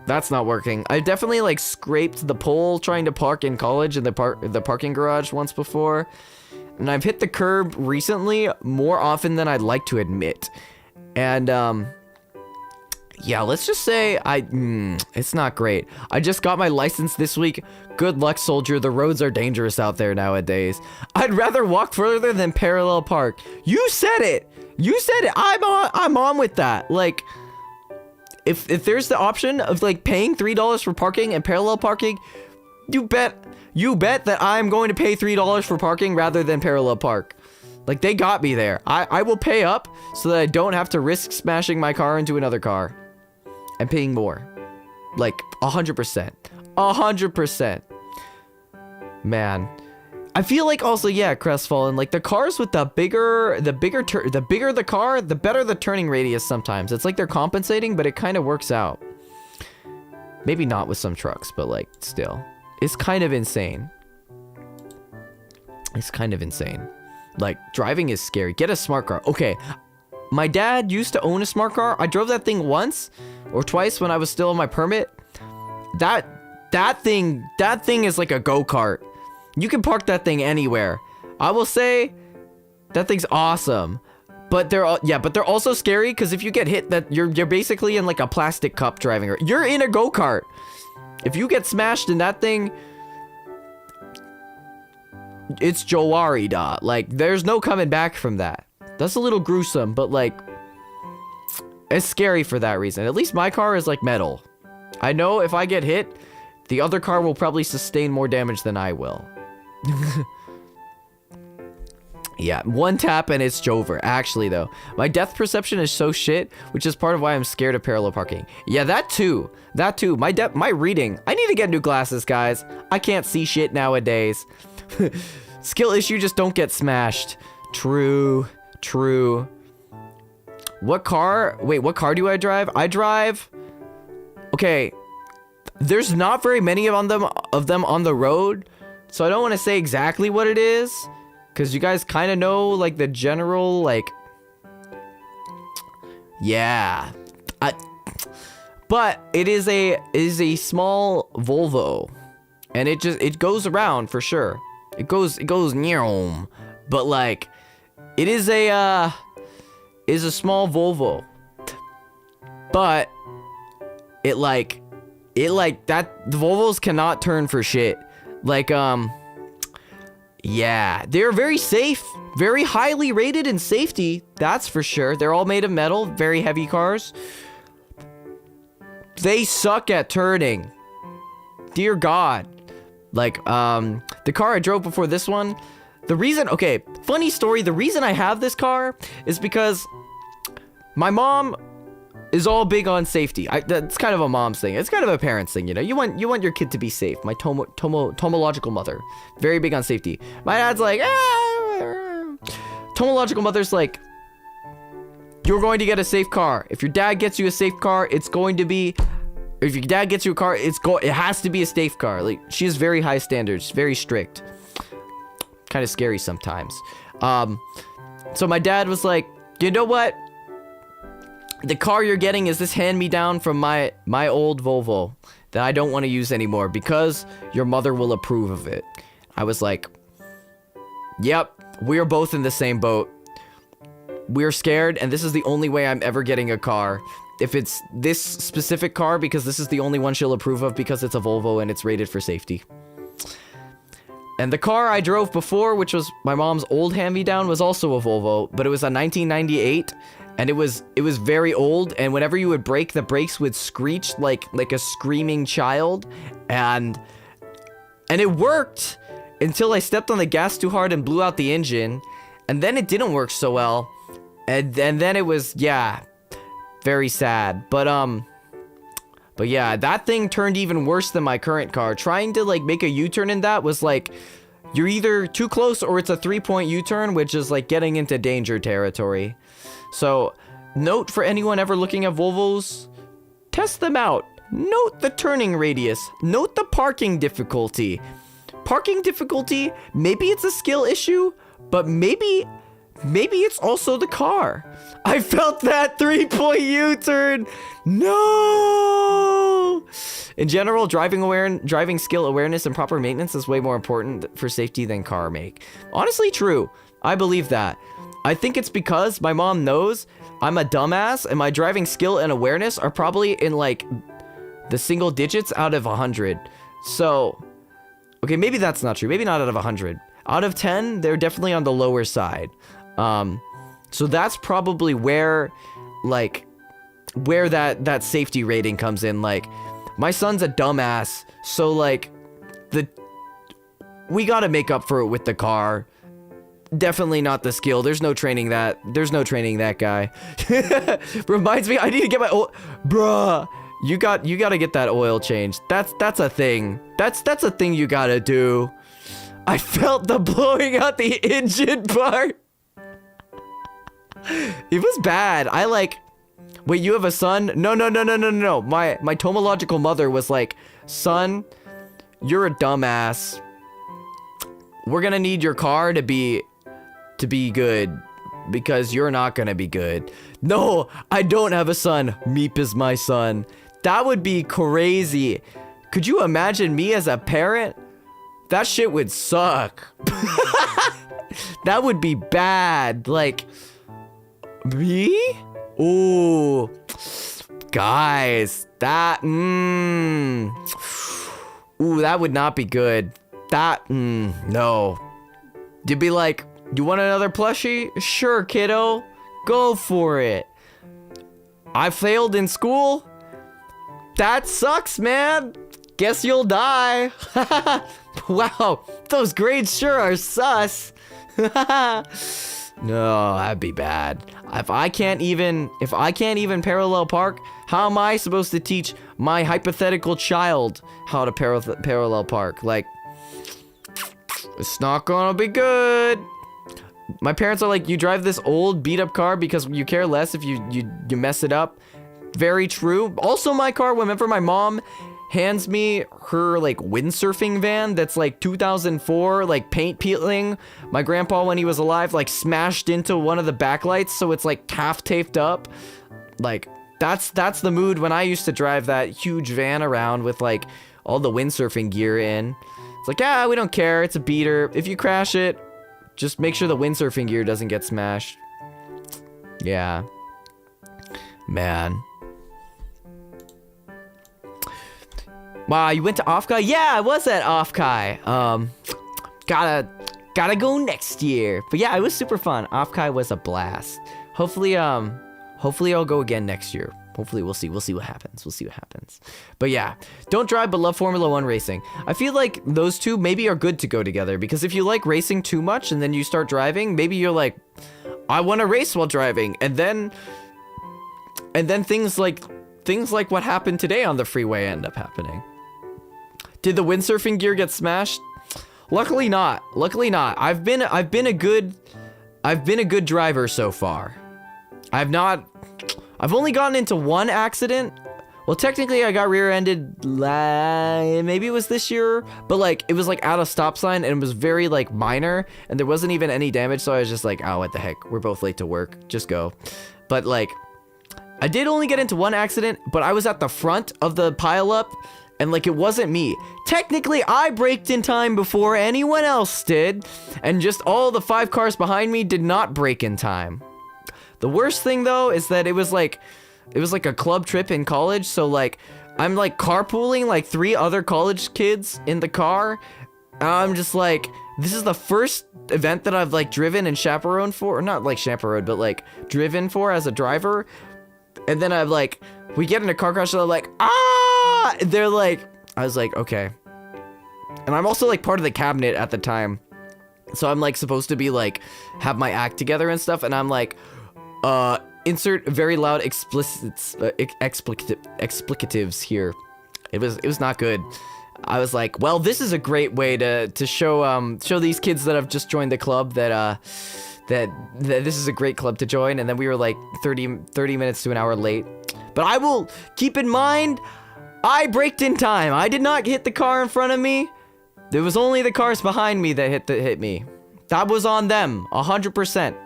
That's not working. I definitely like scraped the pole trying to park in college in the parking garage once before. And I've hit the curb recently more often than I'd like to admit. And, yeah, let's just say it's not great. I just got my license this week. Good luck, soldier. The roads are dangerous out there nowadays. I'd rather walk further than parallel park. You said it. I'm on with that. Like, if there's the option of like paying $3 for parking and parallel parking, you bet that I'm going to pay $3 for parking rather than parallel park. Like, they got me there. I will pay up so that I don't have to risk smashing my car into another car and paying more. Like, 100%. 100%. Man. I feel like also, yeah, crestfallen, like the cars with the bigger the car, the better the turning radius sometimes. It's like they're compensating, but it kind of works out. Maybe not with some trucks, but like still. It's kind of insane. Like, driving is scary. Get a smart car. Okay, my dad used to own a smart car. I drove that thing once or twice when I was still on my permit. That thing is like a go-kart. You can park that thing anywhere. I will say that thing's awesome. But they're also scary because if you get hit, that you're basically in like a plastic cup driving. You're in a go-kart. If you get smashed in that thing, it's Jowari da. Like, there's no coming back from that. That's a little gruesome, but like, it's scary for that reason. At least my car is like metal. I know if I get hit, the other car will probably sustain more damage than I will. Yeah, one tap and it's over. Actually, though, my depth perception is so shit, which is part of why I'm scared of parallel parking. Yeah, that too. That too. My reading. I need to get new glasses, guys. I can't see shit nowadays. Skill issue, just don't get smashed. True. True. What car? Wait, what car do I drive? I drive... Okay. There's not very many of them on the road, so I don't want to say exactly what it is. Because you guys kind of know, like, the general, like... Yeah. But it is a small Volvo. And it goes around for sure. It goes nyom. But, like, it is a small Volvo. But it like that, the Volvos cannot turn for shit. Like, yeah, they're very safe, very highly rated in safety, that's for sure. They're all made of metal, very heavy cars. They suck at turning. Dear God. Like, the car I drove before this one, the reason, okay, funny story, the reason I have this car is because my mom is all big on safety. That's kind of a mom's thing. It's kind of a parent's thing, you know. You want your kid to be safe. My tomological mother, very big on safety. My dad's like, tomological mother's like, you're going to get a safe car. If your dad gets you a safe car, it's going to be. If your dad gets you a car, it has to be a safe car. Like, she has very high standards, very strict. Kind of scary sometimes. So my dad was like, you know what? The car you're getting is this hand-me-down from my old Volvo that I don't want to use anymore because your mother will approve of it. I was like, yep, we're both in the same boat. We're scared, and this is the only way I'm ever getting a car. If it's this specific car, because this is the only one she'll approve of because it's a Volvo and it's rated for safety. And the car I drove before, which was my mom's old hand-me-down, was also a Volvo, but it was a 1998. And it was very old, and whenever you would brake, the brakes would screech like a screaming child, and it worked until I stepped on the gas too hard and blew out the engine, and then it didn't work so well, and then it was, yeah, very sad. But yeah, that thing turned even worse than my current car. Trying to like make a U-turn in that was like, you're either too close or it's a 3-point U-turn, which is like getting into danger territory. So, note for anyone ever looking at Volvos, test them out. Note the turning radius. Note the parking difficulty. Parking difficulty, maybe it's a skill issue, but maybe it's also the car. I felt that 3-point U-turn. No! In general, driving skill awareness and proper maintenance is way more important for safety than car make. Honestly, true. I believe that. I think it's because my mom knows I'm a dumbass and my driving skill and awareness are probably in like the single digits out of 100. So, okay, maybe that's not true. Maybe not out of 100. Out of 10, they're definitely on the lower side. So that's probably where that safety rating comes in. Like, my son's a dumbass, so like we gotta make up for it with the car. Definitely not the skill. There's no training that guy. Reminds me, I need to get my oil. Bruh, you gotta get that oil changed. That's a thing. That's a thing you gotta do. I felt the blowing out the engine part. It was bad. Wait, you have a son? No. My tomological mother was like, son, you're a dumbass. We're gonna need your car to be good, because you're not gonna be good. No, I don't have a son. Meep is my son. That would be crazy. Could you imagine me as a parent? That shit would suck. That would be bad. Like, me? Ooh. Guys, that, ooh, that would not be good. No. You'd be like, You want another plushie? Sure, kiddo. Go for it. I failed in school? That sucks, man. Guess you'll die. Wow, those grades sure are sus. No, that'd be bad. If I can't even parallel park, how am I supposed to teach my hypothetical child how to parallel park? Like, it's not gonna be good. My parents are like, you drive this old beat up car because you care less if you mess it up. Very true. Also, my car, whenever my mom hands me her like windsurfing van that's like 2004, like paint peeling, my grandpa when he was alive like smashed into one of the backlights, so it's like half taped up. Like that's the mood when I used to drive that huge van around with like all the windsurfing gear in. It's like, yeah, we don't care, it's a beater. If you crash it, just make sure the windsurfing gear doesn't get smashed. Yeah, man. Wow, you went to OffKai? Yeah, I was at OffKai. Gotta go next year. But yeah, it was super fun. OffKai was a blast. Hopefully I'll go again next year. Hopefully we'll see what happens. But yeah, don't drive but love Formula 1 racing. I feel like those two maybe are good to go together, because if you like racing too much and then you start driving, maybe you're like, I want to race while driving, and then things like what happened today on the freeway end up happening. Did the windsurfing gear get smashed? Luckily not. I've been a good driver so far. I've only gotten into one accident. Well, technically I got rear-ended maybe it was this year, but like it was like at a stop sign and it was very like minor and there wasn't even any damage, so I was just like, oh, what the heck? We're both late to work. Just go. But like I did only get into one accident, but I was at the front of the pileup. And like, it wasn't me. Technically, I braked in time before anyone else did. And just all the 5 cars behind me did not brake in time. The worst thing though, is that it was like a club trip in college. So like, I'm like carpooling like 3 other college kids in the car. And I'm just like, this is the first event that I've like driven and chaperoned for. Or not like chaperoned, but like driven for as a driver. And then I've like, we get in a car crash and I'm like, ah! They're like, I was like, okay. And I'm also like part of the cabinet at the time. So I'm like supposed to be like, have my act together and stuff. And I'm like, insert very loud explicatives here. It was not good. I was like, well, this is a great way to show these kids that have just joined the club that this is a great club to join. And then we were like 30 minutes to an hour late. But I will keep in mind, I braked in time. I did not hit the car in front of me. There was only the cars behind me that hit me. That was on them, 100%.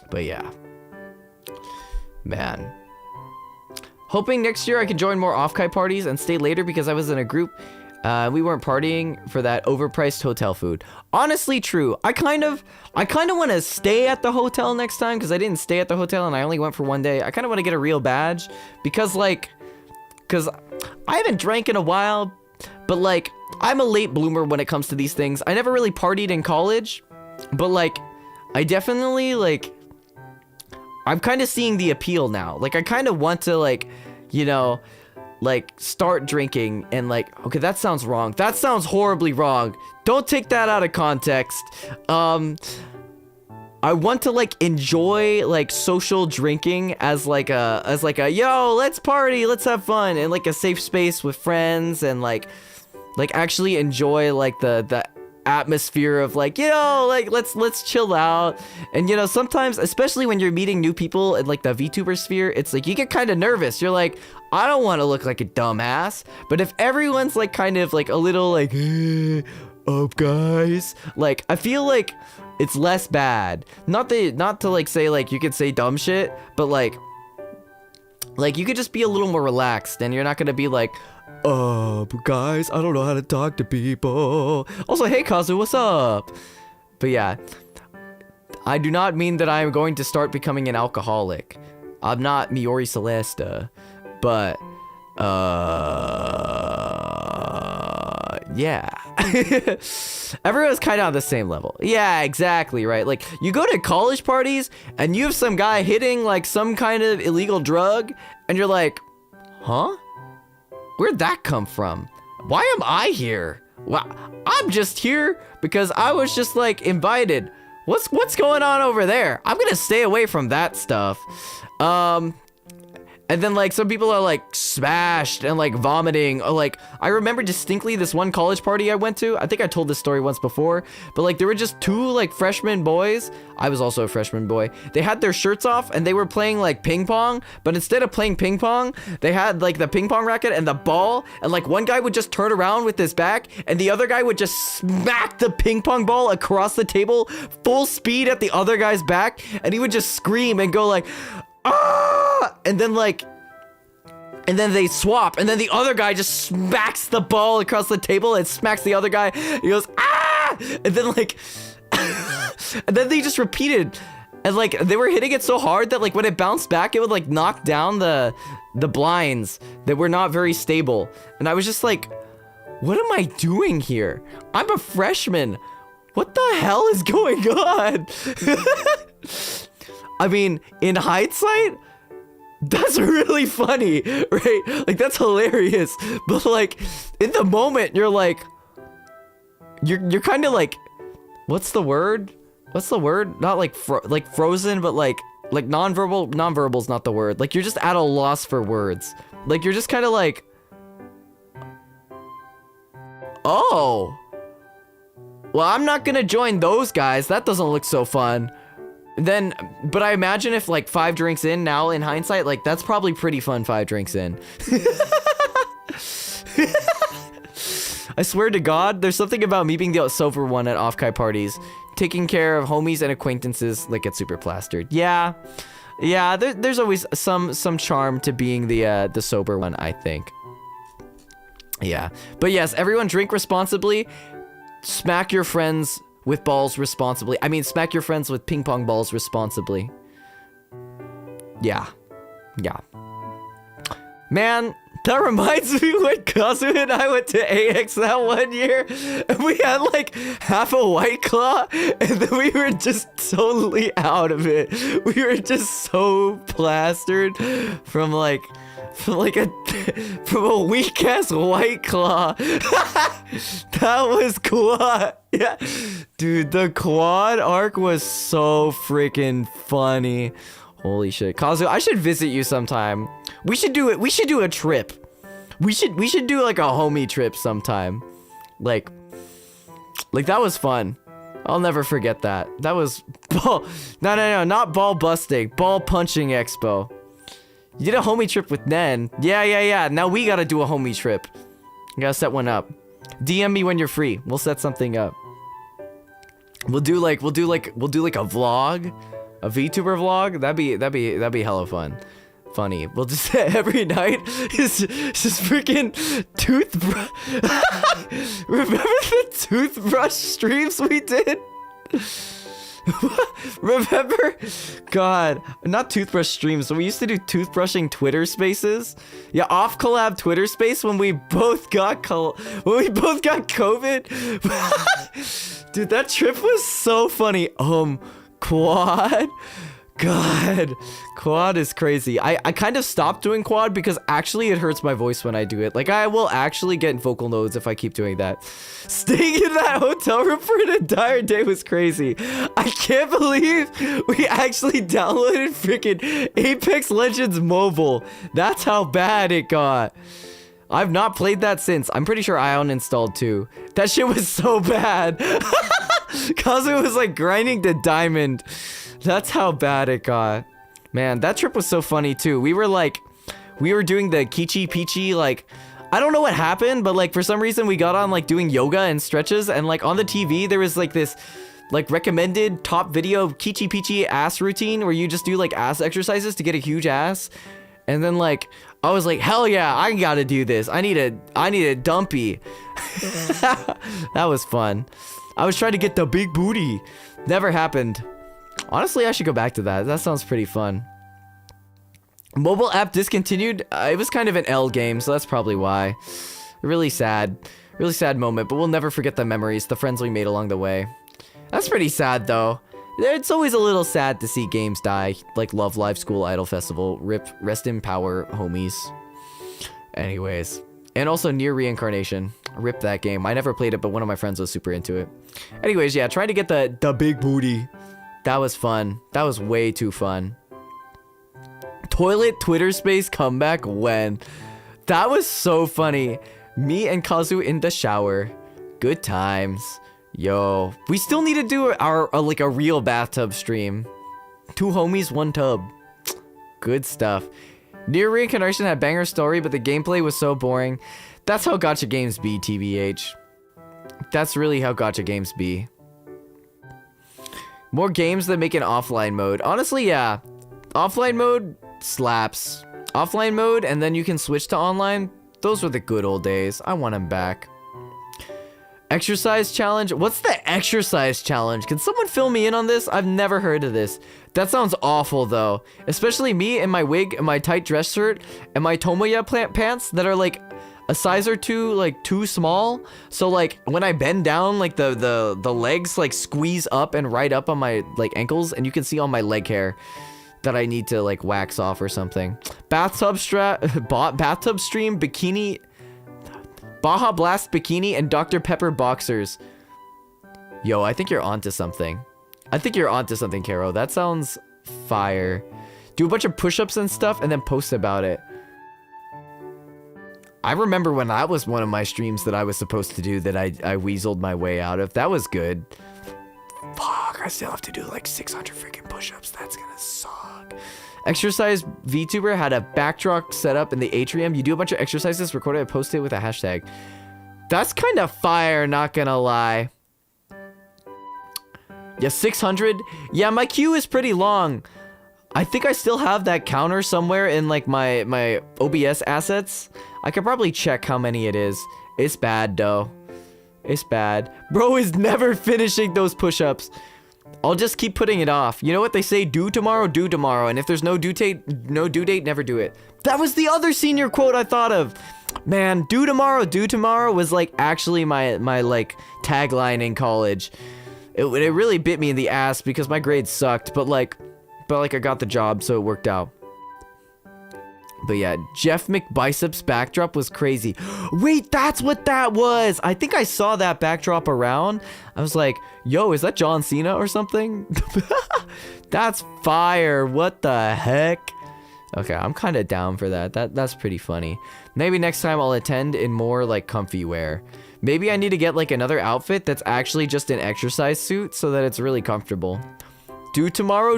But yeah. Man. Hoping next year I can join more OffKai parties and stay later because I was in a group. We weren't partying for that overpriced hotel food. Honestly, true. I kind of want to stay at the hotel next time because I didn't stay at the hotel and I only went for one day. I kind of want to get a real badge because I haven't drank in a while, but like I'm a late bloomer when it comes to these things. I never really partied in college, but like I definitely like I'm kind of seeing the appeal now. Like I kind of want to like, you know, like start drinking and like, okay, that sounds wrong. That sounds horribly wrong. Don't take that out of context. I want to like enjoy like social drinking as like a yo, let's party, let's have fun, and like a safe space with friends, and like actually enjoy like the atmosphere of like, you know, like let's chill out. And you know, sometimes, especially when you're meeting new people in like the VTuber sphere, it's like you get kind of nervous. You're like, I don't want to look like a dumbass. But if everyone's like kind of like a little like, hey, up guys, like I feel like it's less bad. Not to like say like you could say dumb shit, but like you could just be a little more relaxed and you're not gonna be like, guys, I don't know how to talk to people. Also, hey Kazu, what's up? But yeah, I do not mean that I am going to start becoming an alcoholic. I'm not Miori Celesta, but yeah. Everyone's kind of on the same level. Yeah, exactly, right? Like, you go to college parties, and you have some guy hitting, like, some kind of illegal drug, and you're like, huh? Where'd that come from? Why am I here? Well, I'm just here because I was just, like, invited. What's going on over there? I'm gonna stay away from that stuff. And then, like, some people are, like, smashed and, like, vomiting. Or, like, I remember distinctly this one college party I went to. I think I told this story once before. But, like, there were just two, like, freshman boys. I was also a freshman boy. They had their shirts off, and they were playing, like, ping pong. But instead of playing ping pong, they had, like, the ping pong racket and the ball. And, like, one guy would just turn around with his back, and the other guy would just smack the ping pong ball across the table, full speed at the other guy's back. And he would just scream and go, like, ah! And then, like, and then they swap, and then the other guy just smacks the ball across the table and smacks the other guy. He goes, ah! And then, like, and then they just repeated. And, like, they were hitting it so hard that, like, when it bounced back, it would, like, knock down the blinds that were not very stable. And I was just like, what am I doing here? I'm a freshman. What the hell is going on? I mean, in hindsight, that's really funny, right? Like, that's hilarious. But, like, in the moment, you're like, you're kind of like, what's the word? What's the word? Not like frozen, but like nonverbal. Nonverbal's not the word. Like, you're just at a loss for words. Like, you're just kind of like, oh, well, I'm not gonna join those guys. That doesn't look so fun. Then, but I imagine if, like, 5 drinks in now, in hindsight, like, that's probably pretty fun 5 drinks in. I swear to God, there's something about me being the sober one at OffKai parties. Taking care of homies and acquaintances, like, get super plastered. Yeah, there's always some charm to being the sober one, I think. Yeah, but yes, everyone drink responsibly. Smack your friends with balls responsibly. I mean, smack your friends with ping pong balls responsibly. Yeah. Man, that reminds me when Kazu and I went to AX that one year, and we had, like, half a White Claw, and then we were just totally out of it. We were just so plastered from a weak ass White Claw. That was quad. Yeah, dude, the quad arc was so freaking funny. Holy shit, Kazu, I should visit you sometime. We should do it. We should do a trip. We should do, like, a homie trip sometime. Like that was fun. I'll never forget that. That was ball. No, not ball busting. Ball punching expo. You did a homie trip with Nen. Yeah. Now we gotta do a homie trip. You gotta set one up. DM me when you're free. We'll set something up. We'll do like a vlog, a VTuber vlog. That'd be hella fun. Funny. We'll just every night is just freaking toothbrush. Remember the toothbrush streams we did? Remember? God, not toothbrush streams. So we used to do toothbrushing Twitter spaces. Yeah, off collab Twitter space when we both got COVID. Dude, that trip was so funny. Quad. God, quad is crazy. I kind of stopped doing quad because actually it hurts my voice when I do it. Like, I will actually get vocal nodes if I keep doing that. Staying in that hotel room for an entire day was crazy. I can't believe we actually downloaded freaking Apex Legends Mobile. That's how bad it got. I've not played that since. I'm pretty sure I uninstalled too. That shit was so bad. Kazu was like grinding to diamond. That's how bad it got. Man, that trip was so funny too. We were doing the Kichi Pichi, like, I don't know what happened, but like for some reason we got on like doing yoga and stretches, and like on the TV there was like this like recommended top video Kichi Pichi ass routine where you just do like ass exercises to get a huge ass. And then like I was like, hell yeah, I gotta do this. I need a dumpy. That was fun. I was trying to get the big booty. Never happened. Honestly, I should go back to that. That sounds pretty fun. Mobile app discontinued. It was kind of an L game, so that's probably why. Really sad. Really sad moment, but we'll never forget the memories, the friends we made along the way. That's pretty sad, though. It's always a little sad to see games die, like Love Live School Idol Festival. RIP, rest in power, homies. Anyways. And also Near Reincarnation. RIP that game. I never played it, but one of my friends was super into it. Anyways, yeah, trying to get the big booty. That was fun. That was way too fun. Toilet Twitter space comeback when? That was so funny. Me and Kazu in the shower. Good times. Yo, we still need to do our like a real bathtub stream. 2 homies, 1 tub. Good stuff. Near Reincarnation had banger story, but the gameplay was so boring. That's how gacha games be, TBH. That's really how gacha games be. More games that make an offline mode. Honestly, yeah. Offline mode slaps. Offline mode, and then you can switch to online. Those were the good old days. I want them back. Exercise challenge? What's the exercise challenge? Can someone fill me in on this? I've never heard of this. That sounds awful though. Especially me in my wig and my tight dress shirt and my Tomoya pants that are like a size or two like too small. So like when I bend down, like the legs like squeeze up and right up on my like ankles, and you can see all my leg hair that I need to like wax off or something. Bathtub stream, bikini, Baja Blast bikini, and Dr. Pepper boxers. Yo, I think you're onto something. I think you're onto something, Caro. That sounds fire. Do a bunch of push-ups and stuff and then post about it. I remember when that was one of my streams that I was supposed to do that I weaseled my way out of. That was good. Fuck, I still have to do like 600 freaking push-ups. That's gonna suck. Exercise VTuber had a backdrop set up in the atrium. You do a bunch of exercises, record it, and post it with a hashtag. That's kind of fire, not gonna lie. Yeah, 600. Yeah, my queue is pretty long. I think I still have that counter somewhere in like my OBS assets. I could probably check how many it is. It's bad though. It's bad. Bro is never finishing those push-ups. I'll just keep putting it off. You know what they say? Do tomorrow, and if there's no due date, never do it. That was the other senior quote I thought of. Man, do tomorrow was like actually my like tagline in college. It really bit me in the ass because my grades sucked, but like I got the job, so it worked out. But yeah, Jeff McBiceps backdrop was crazy. Wait, that's what that was. I think I saw that backdrop around. I was like, yo, is that John Cena or something? That's fire. What the heck? Okay, I'm kind of down for that. That's pretty funny. Maybe next time I'll attend in more like comfy wear. Maybe I need to get like another outfit that's actually just an exercise suit so that it's really comfortable. Do tomorrow.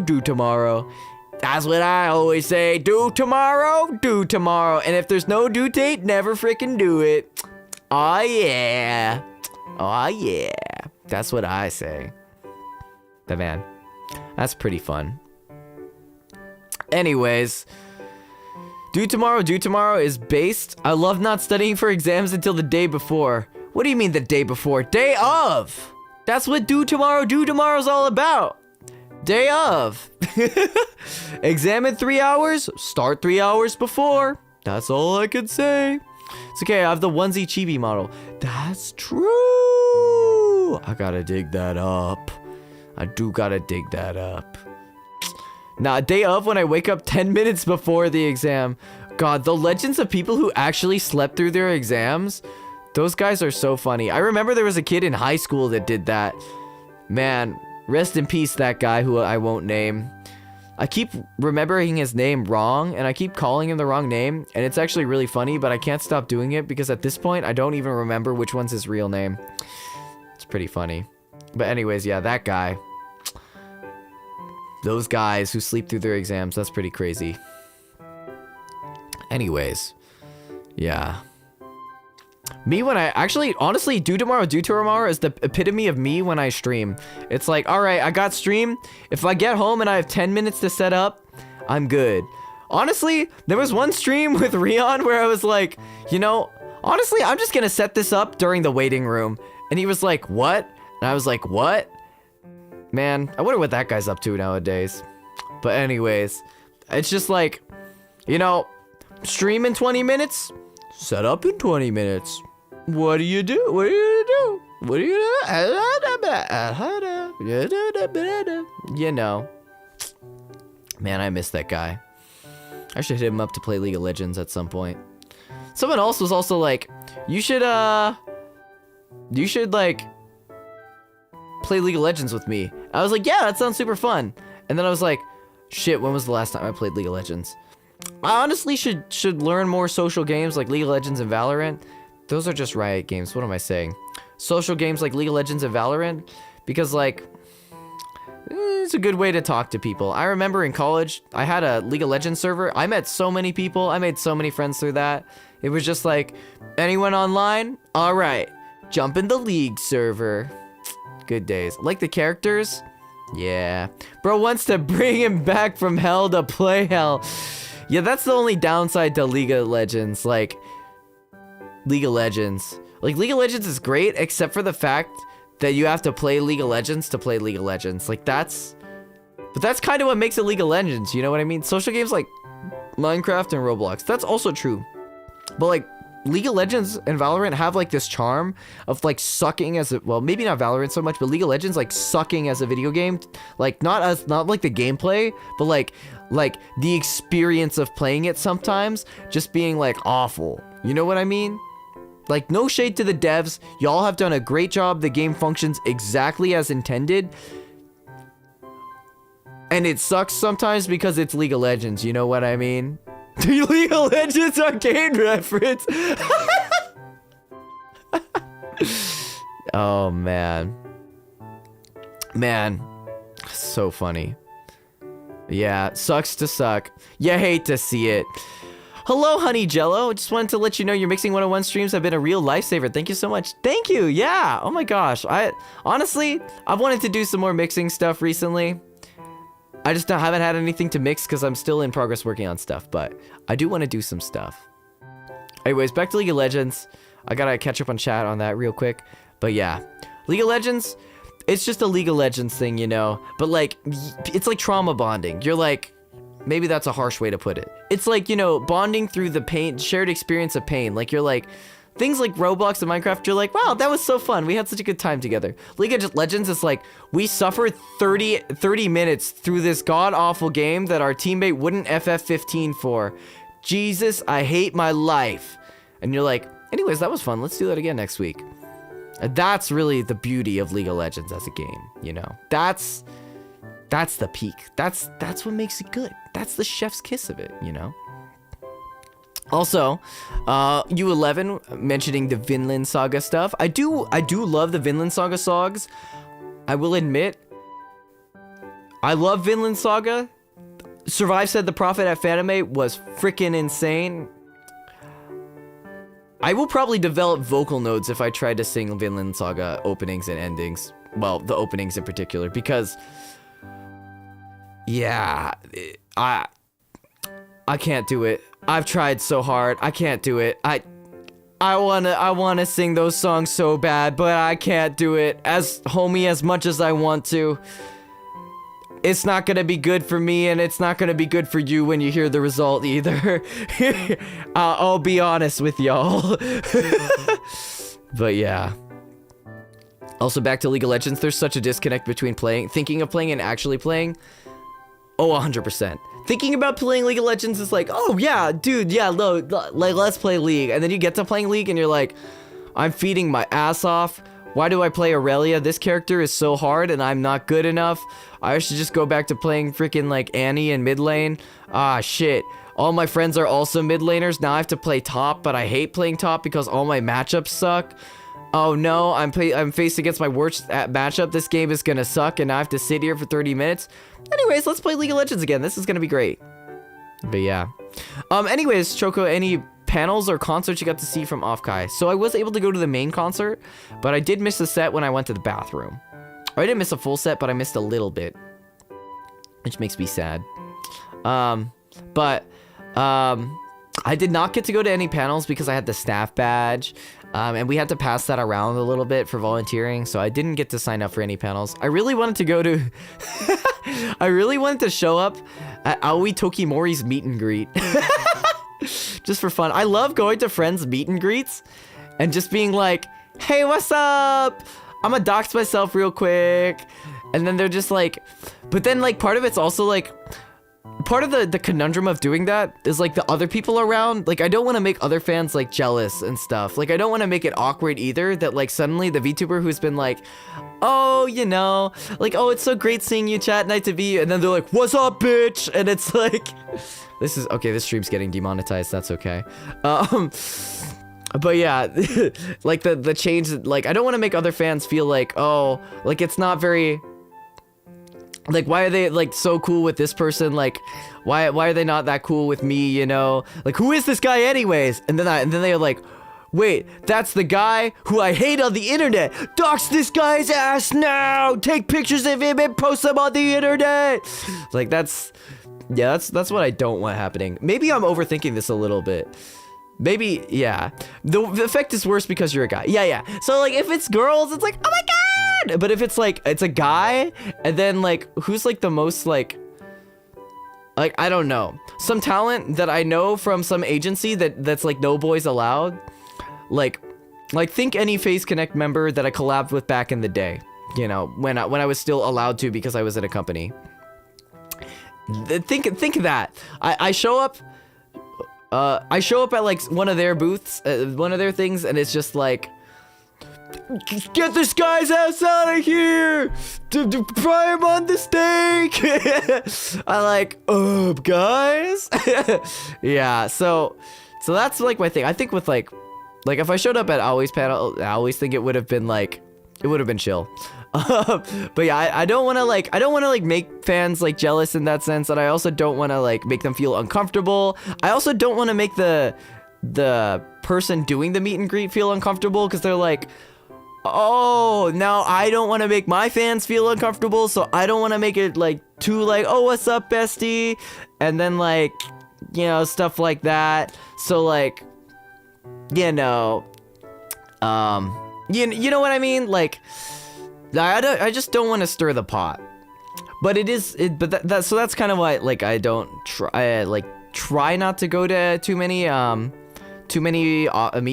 That's what I always say. Do tomorrow. And if there's no due date, never freaking do it. Oh yeah. That's what I say. But man, that's pretty fun. Anyways, do tomorrow is based. I love not studying for exams until the day before. What do you mean the day before? Day of. That's what do tomorrow's all about. Day of. Exam in 3 hours, start 3 hours before. That's all I can say. It's okay, I have the onesie chibi model. That's true. I gotta dig that up. I do gotta dig that up. Nah, day of when I wake up 10 minutes before the exam. God, the legends of people who actually slept through their exams. Those guys are so funny. I remember there was a kid in high school that did that. Man, rest in peace, that guy who I won't name. I keep remembering his name wrong, and I keep calling him the wrong name, and it's actually really funny, but I can't stop doing it because at this point, I don't even remember which one's his real name. It's pretty funny. But anyways, yeah, that guy. Those guys who sleep through their exams, that's pretty crazy. Anyways, yeah. Me when I actually, honestly, do tomorrow is the epitome of me when I stream. It's like, all right, I got stream. If I get home and I have 10 minutes to set up, I'm good. Honestly, there was one stream with Rion where I was like, you know, honestly, I'm just gonna set this up during the waiting room. And he was like, what? And I was like, what? Man, I wonder what that guy's up to nowadays. But anyways, it's just like, you know, stream in 20 minutes, set up in 20 minutes. What do you do? What are you gonna do? What are you gonna do? You know. Man, I miss that guy. I should hit him up to play League of Legends at some point. Someone else was also like, you should like play League of Legends with me. I was like, yeah, that sounds super fun. And then I was like, shit, when was the last time I played League of Legends? I honestly should learn more social games like League of Legends and Valorant. Those are just Riot games. What am I saying? Social games like League of Legends and Valorant, because like it's a good way to talk to people. I remember in college, I had a League of Legends server. I met so many people. I made so many friends through that. It was just like, anyone online? All right, jump in the League server. Good days. Like the characters? Yeah. Bro wants to bring him back from hell to play hell. Yeah, that's the only downside to League of Legends. Like, League of Legends. Like, League of Legends is great, except for the fact that you have to play League of Legends to play League of Legends. Like, that's kind of what makes it League of Legends, you know what I mean? Social games like Minecraft and Roblox, that's also true. But, like, League of Legends and Valorant have, like, this charm of, like, sucking as a... Well, maybe not Valorant so much, but League of Legends, like, sucking as a video game. Like, not like the gameplay, but, like the experience of playing it sometimes just being, like, awful. You know what I mean? Like, no shade to the devs. Y'all have done a great job. The game functions exactly as intended. And it sucks sometimes because it's League of Legends. You know what I mean? League of Legends arcade reference. Oh, man. Man. So funny. Yeah, sucks to suck. You hate to see it. Hello, Honey Jello. Just wanted to let you know your Mixing 101 streams have been a real lifesaver. Thank you so much. Thank you. Yeah. Oh my gosh. Honestly, I've wanted to do some more mixing stuff recently. I just haven't had anything to mix because I'm still in progress working on stuff, but I do want to do some stuff. Anyways, back to League of Legends. I gotta catch up on chat on that real quick. But yeah, League of Legends, it's just a League of Legends thing, you know? But like, it's like trauma bonding. You're like, maybe that's a harsh way to put it. It's like, you know, bonding through the pain, shared experience of pain. Like, you're like, things like Roblox and Minecraft, you're like, wow, that was so fun. We had such a good time together. League of Legends is like, we suffered 30 minutes through this god-awful game that our teammate wouldn't FF15 for. Jesus, I hate my life. And you're like, anyways, that was fun. Let's do that again next week. And that's really the beauty of League of Legends as a game, you know? That's the peak. That's what makes it good. That's the chef's kiss of it, you know? Also, U11 mentioning the Vinland Saga stuff. I do love the Vinland Saga songs. I will admit, I love Vinland Saga. Survive Said the Prophet at Fanime was freaking insane. I will probably develop vocal nodes if I tried to sing Vinland Saga openings and endings. Well, the openings in particular, because yeah, I can't do it. I've tried so hard. I can't do it. I wanna sing those songs so bad, but I can't do it as much as I want to. It's not gonna be good for me, and it's not gonna be good for you when you hear the result either. I'll be honest with y'all. But yeah. Also, back to League of Legends, there's such a disconnect between thinking of playing and actually playing. Oh, 100%. Thinking about playing League of Legends is like, oh yeah, dude, yeah, like, let's play League. And then you get to playing League and you're like, I'm feeding my ass off. Why do I play Aurelia? This character is so hard and I'm not good enough. I should just go back to playing freaking like Annie in mid lane. Ah, shit. All my friends are also mid laners. Now I have to play top, but I hate playing top because all my matchups suck. Oh no, I'm faced against my worst matchup. This game is gonna suck and I have to sit here for 30 minutes. Anyways, let's play League of Legends again. This is gonna be great. But yeah. Anyways, Choco, any panels or concerts you got to see from OffKai? So I was able to go to the main concert, but I did miss a set when I went to the bathroom. Or I didn't miss a full set, but I missed a little bit, which makes me sad. I did not get to go to any panels because I had the staff badge. And we had to pass that around a little bit for volunteering, so I didn't get to sign up for any panels. I really wanted to go to... I really wanted to show up at Aoi Tokimori's meet and greet. Just for fun. I love going to friends' meet and greets. and just being like, hey, what's up? I'm gonna dox myself real quick. And then they're just like, but then like part of it's also like, part of the conundrum of doing that is like the other people around. Like I don't want to make other fans like jealous and stuff. Like I don't want to make it awkward either that like suddenly the VTuber who's been like, oh, you know, like, oh, it's so great seeing you, chat, nice to be you. And then they're like, what's up, bitch? And it's like, this is okay. This stream's getting demonetized. That's okay. But yeah, like the change, like I don't want to make other fans feel like, oh, like it's not very, like why are they like so cool with this person? Like why are they not that cool with me, you know? Like who is this guy anyways? And then they're like, wait, that's the guy who I hate on the internet. Dox this guy's ass now. Take pictures of him and post them on the internet. Like that's what I don't want happening. Maybe I'm overthinking this a little bit. Maybe, yeah. The effect is worse because you're a guy. Yeah. So, like, if it's girls, it's like, oh my god! But if it's, like, it's a guy, and then, like, who's, like, the most, like, I don't know. Some talent that I know from some agency that's, like, no boys allowed. Like, think any Phase Connect member that I collabed with back in the day. You know, when I was still allowed to because I was in a company. Think of that. I show up at like one of their booths, one of their things, and it's just like, get this guy's ass out of here! Fry him on the stake! I like, guys? Yeah, so that's like my thing. I think with like if I showed up at Aoi's panel, I always think it would have been like, it would have been chill. But yeah, I don't want to like make fans like jealous in that sense, and I also don't want to like make them feel uncomfortable. I also don't want to make the person doing the meet and greet feel uncomfortable, because they're like, oh, now I don't want to make my fans feel uncomfortable, so I don't want to make it like too like, oh, what's up, bestie, and then like, you know, stuff like that. So like, you know, you know what I mean, like. I just don't want to stir the pot, but so that's kind of why like I don't try not to go to too many meet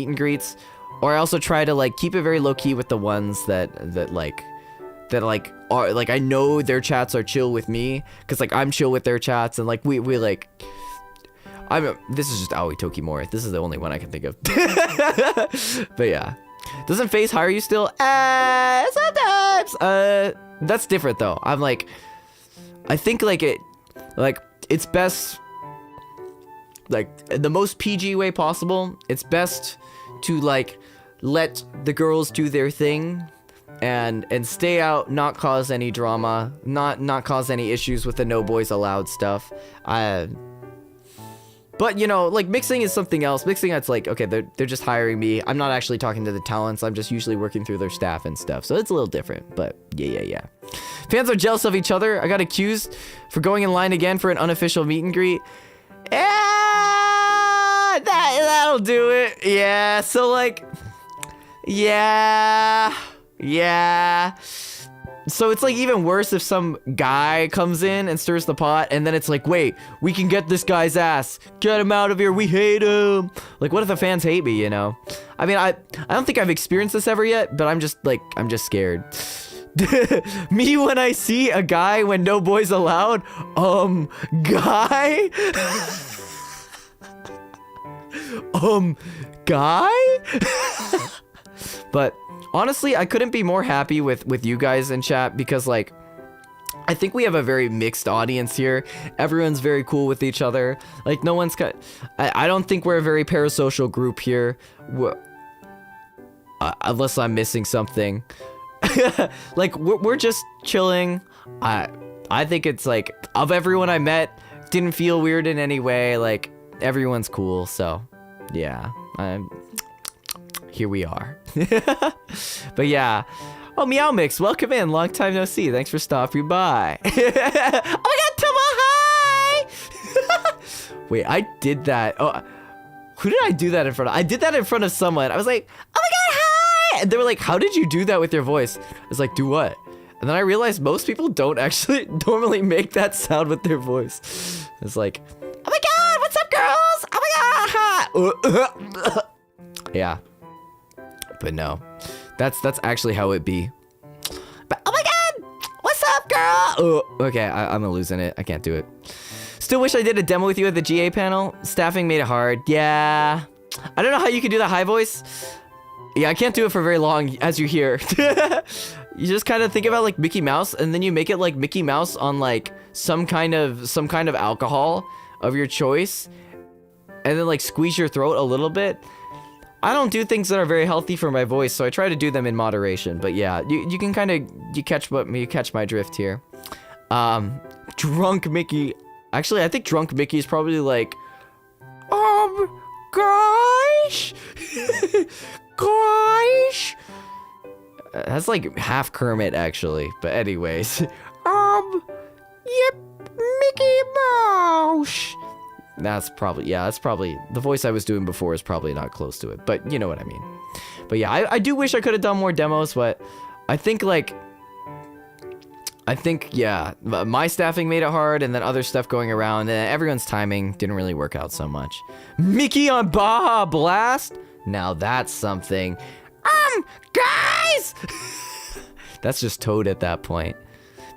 and greets, or I also try to like keep it very low key with the ones that are like I know their chats are chill with me, because like I'm chill with their chats, and like we like this is just Aoi Tokimori. This is the only one I can think of. But yeah. Doesn't FaZe hire you still? Sometimes. That's different though. I'm like, I think it's best, like the most PG way possible. It's best to like let the girls do their thing and stay out, not cause any drama, not cause any issues with the no boys allowed stuff. But, you know, like, mixing is something else. Mixing, it's like, okay, they're just hiring me. I'm not actually talking to the talents. I'm just usually working through their staff and stuff. So it's a little different, but yeah. Fans are jealous of each other. I got accused for going in line again for an unofficial meet and greet. Yeah, that'll do it. Yeah, so, like, yeah. So it's like even worse if some guy comes in and stirs the pot, and then it's like, wait, we can get this guy's ass. Get him out of here. We hate him. Like, what if the fans hate me, you know? I mean, I don't think I've experienced this ever yet, but I'm just scared. Me when I see a guy when no boys allowed, guy? Guy? But honestly, I couldn't be more happy with you guys in chat, because like, I think we have a very mixed audience here. Everyone's very cool with each other. Like, no one's I don't think we're a very parasocial group here. Unless I'm missing something. Like, we're just chilling. I think it's like, of everyone I met, didn't feel weird in any way. Like, everyone's cool, so yeah. Here we are. But yeah. Oh, Meow Mix, welcome in. Long time no see. Thanks for stopping by. Oh my god, Tomo, hi! Wait, I did that. Oh, who did I do that in front of? I did that in front of someone. I was like, oh my god, hi! And they were like, how did you do that with your voice? I was like, do what? And then I realized most people don't actually normally make that sound with their voice. It's like, oh my god, what's up, girls? Oh my god, hi! Yeah. But no, that's actually how it be. But oh my god, what's up, girl? Oh, okay, I'm losing it. I can't do it. Still wish I did a demo with you at the GA panel. Staffing made it hard. Yeah, I don't know how you can do the high voice. Yeah, I can't do it for very long, as you hear. You just kind of think about like Mickey Mouse, and then you make it like Mickey Mouse on like some kind of alcohol of your choice, and then like squeeze your throat a little bit. I don't do things that are very healthy for my voice, so I try to do them in moderation. But yeah, you can kind of you catch my drift here. Drunk Mickey. Actually, I think drunk Mickey is probably like, gosh, gosh. That's like half Kermit actually. But anyways, yep, Mickey Mouse. That's probably the voice I was doing before is probably not close to it, but you know what I mean. But yeah, I do wish I could have done more demos, but I think yeah, my staffing made it hard, and then other stuff going around, and everyone's timing didn't really work out so much. Mickey on Baja Blast? Now that's something. Guys! That's just Toad at that point.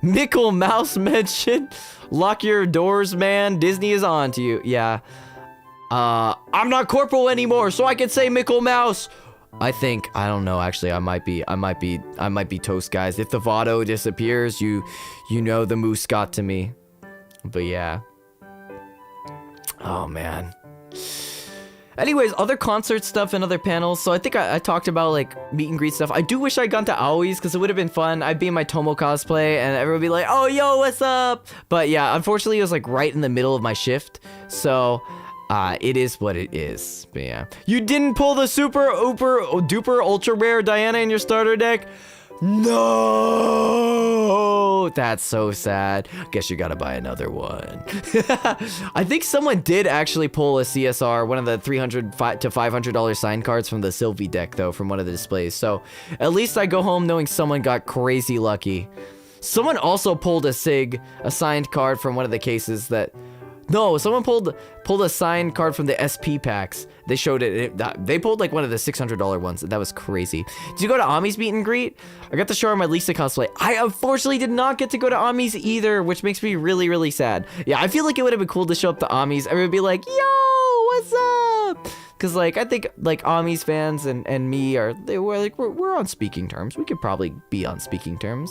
Mickle Mouse mention. Lock your doors, man. Disney is on to you. Yeah. I'm not corporal anymore, so I can say Mickle Mouse. I think, I don't know, actually, I might be toast, guys. If the Votto disappears, you know the moose got to me. But yeah. Oh, man. Anyways, other concert stuff and other panels. So I think I talked about like meet and greet stuff. I do wish I'd gone to Aoi's because it would have been fun. I'd be in my Tomo cosplay and everyone would be like, oh, yo, what's up? But yeah, unfortunately, it was like right in the middle of my shift. So it is what it is. But yeah. You didn't pull the super, duper, ultra rare Diana in your starter deck? No, that's so sad. Guess you gotta buy another one. I think someone did actually pull a CSR, one of the $300 to $500 signed cards from the Sylvie deck, though, from one of the displays. So at least I go home knowing someone got crazy lucky. Someone also pulled a signed card from one of the cases that. No, someone pulled a signed card from the SP packs. They showed it. They pulled like one of the $600 ones. That was crazy. Did you go to Ami's meet and greet? I got to show her my Lisa cosplay. I unfortunately did not get to go to Ami's either, which makes me really, really sad. Yeah, I feel like it would have been cool to show up to Ami's. Everyone would be like, yo, what's up? Because like I think like Ami's fans and me we're on speaking terms. We could probably be on speaking terms.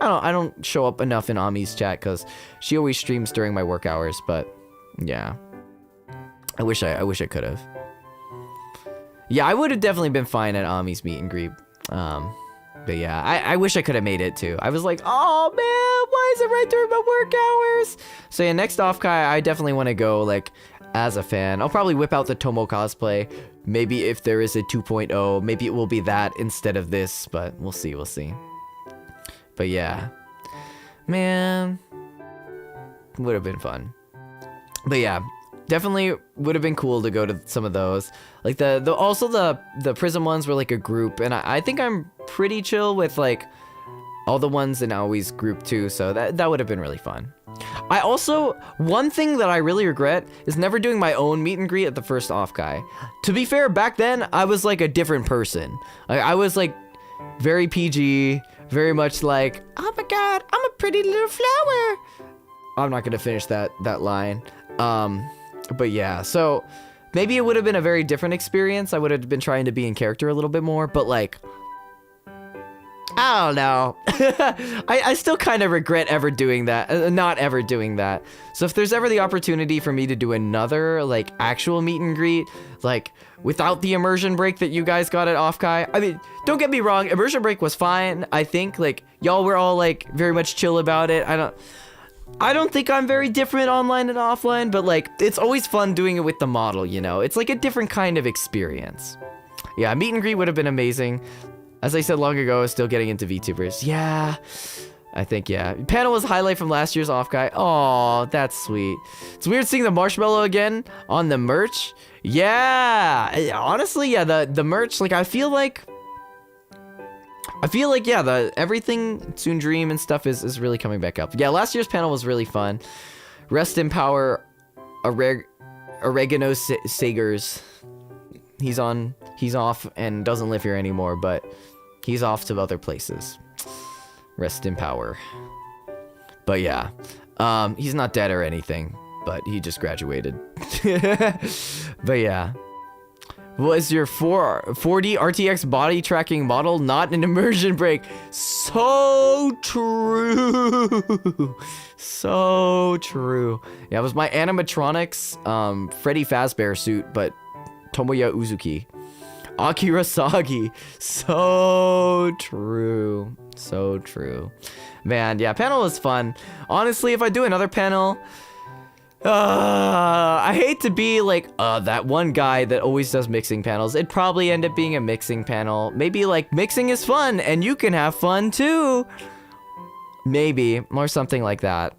I don't show up enough in Ami's chat because she always streams during my work hours. But yeah, I wish I could have. Yeah, I would have definitely been fine at Ami's meet and greet. But yeah, I wish I could have made it too. I was like, oh man, why is it right during my work hours? So yeah, next OffKai, I definitely want to go like as a fan. I'll probably whip out the Tomo cosplay. Maybe if there is a 2.0, maybe it will be that instead of this, but we'll see. But yeah, man, would have been fun. But yeah, definitely would have been cool to go to some of those. Like the Prism ones were like a group, and I think I'm pretty chill with like all the ones in Aoi's group too, so that would have been really fun. I also, one thing that I really regret is never doing my own meet and greet at the first OffKai. To be fair, back then I was like a different person. I was like very PG, very much like, oh my god, I'm a pretty little flower. I'm not gonna finish that line. But yeah, so maybe it would have been a very different experience. I would have been trying to be in character a little bit more, but like, I don't know. I still kind of regret ever doing that, not ever doing that. So if there's ever the opportunity for me to do another like actual meet and greet, like without the immersion break that you guys got at OffKai, I mean, don't get me wrong, immersion break was fine. I think like y'all were all like very much chill about it. I don't think I'm very different online and offline, but like it's always fun doing it with the model, you know? It's like a different kind of experience. Yeah, meet and greet would have been amazing. As I said long ago, I was still getting into VTubers. Yeah, I think, yeah. Panel was a highlight from last year's OffKai. Oh, that's sweet. It's weird seeing the marshmallow again on the merch. Yeah, honestly, yeah, the merch, like, I feel like, yeah, the everything Soon Dream and stuff is really coming back up. Yeah, last year's panel was really fun. Rest in power, Oregano Sagers. He's on He's off and doesn't live here anymore, but he's off to other places. Rest in power. But yeah, he's not dead or anything, but he just graduated. But yeah. Was your 4D RTX body tracking model not an immersion brake? So true. So true. Yeah, it was my animatronics Freddy Fazbear suit, but Tomoya Uzuki. Akira Sagi. So true. So true. Man, yeah, panel was fun. Honestly, if I do another panel, I hate to be like that one guy that always does mixing panels. It'd probably end up being a mixing panel. Maybe like mixing is fun and you can have fun too. Maybe, or something like that.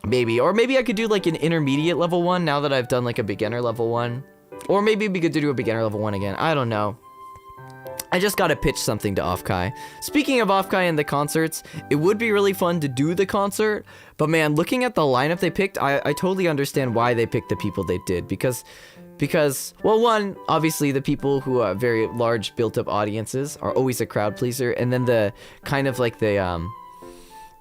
Maybe, or maybe I could do like an intermediate level one now that I've done like a beginner level one. Or maybe it'd be good to do a beginner level one again. I don't know. I just gotta pitch something to OffKai. Speaking of OffKai and the concerts, it would be really fun to do the concert, but man, looking at the lineup they picked, I totally understand why they picked the people they did, because, well, one, obviously the people who are very large built-up audiences are always a crowd pleaser, and then the kind of like the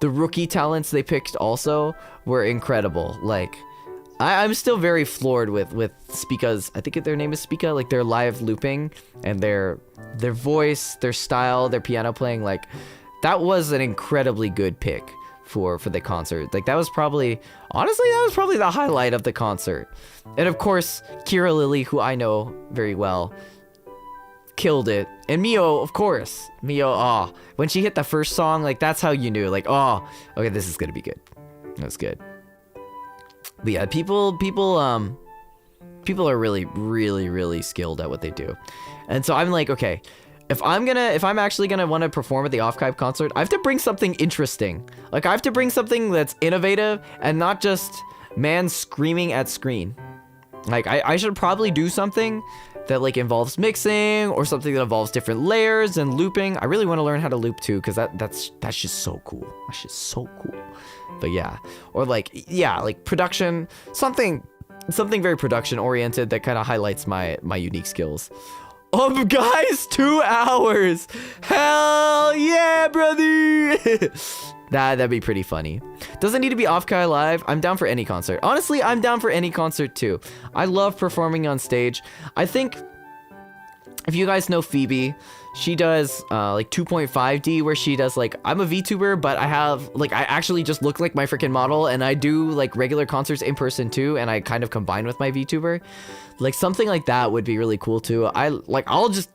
rookie talents they picked also were incredible. Like, I'm still very floored with Spica's, I think their name is Spica, like their live looping and their voice, their style, their piano playing. Like, that was an incredibly good pick for the concert. Like, that was probably, honestly, the highlight of the concert. And of course, Kira Lily, who I know very well, killed it. And Mio, of course. Mio, when she hit the first song, like, that's how you knew, like, okay, this is gonna be good. That's good. But yeah, people are really, really, really skilled at what they do. And so I'm like, okay, if I'm actually gonna want to perform at the OffKai concert, I have to bring something interesting. Like, I have to bring something that's innovative and not just man screaming at screen. Like, I should probably do something that like involves mixing, or something that involves different layers and looping. I really want to learn how to loop too, because that's just so cool. That's just so cool. But yeah, or like, yeah, like production, something very production oriented that kind of highlights my unique skills. Guys, 2 hours. Hell yeah, brother. That'd be pretty funny. Doesn't need to be OffKai live. I'm down for any concert. Honestly, I'm down for any concert too. I love performing on stage. I think if you guys know Phoebe, she does like 2.5D, where she does like, I'm a VTuber, but I actually just look like my freaking model, and I do like regular concerts in person too, and I kind of combine with my VTuber. Like, something like that would be really cool too. I'll just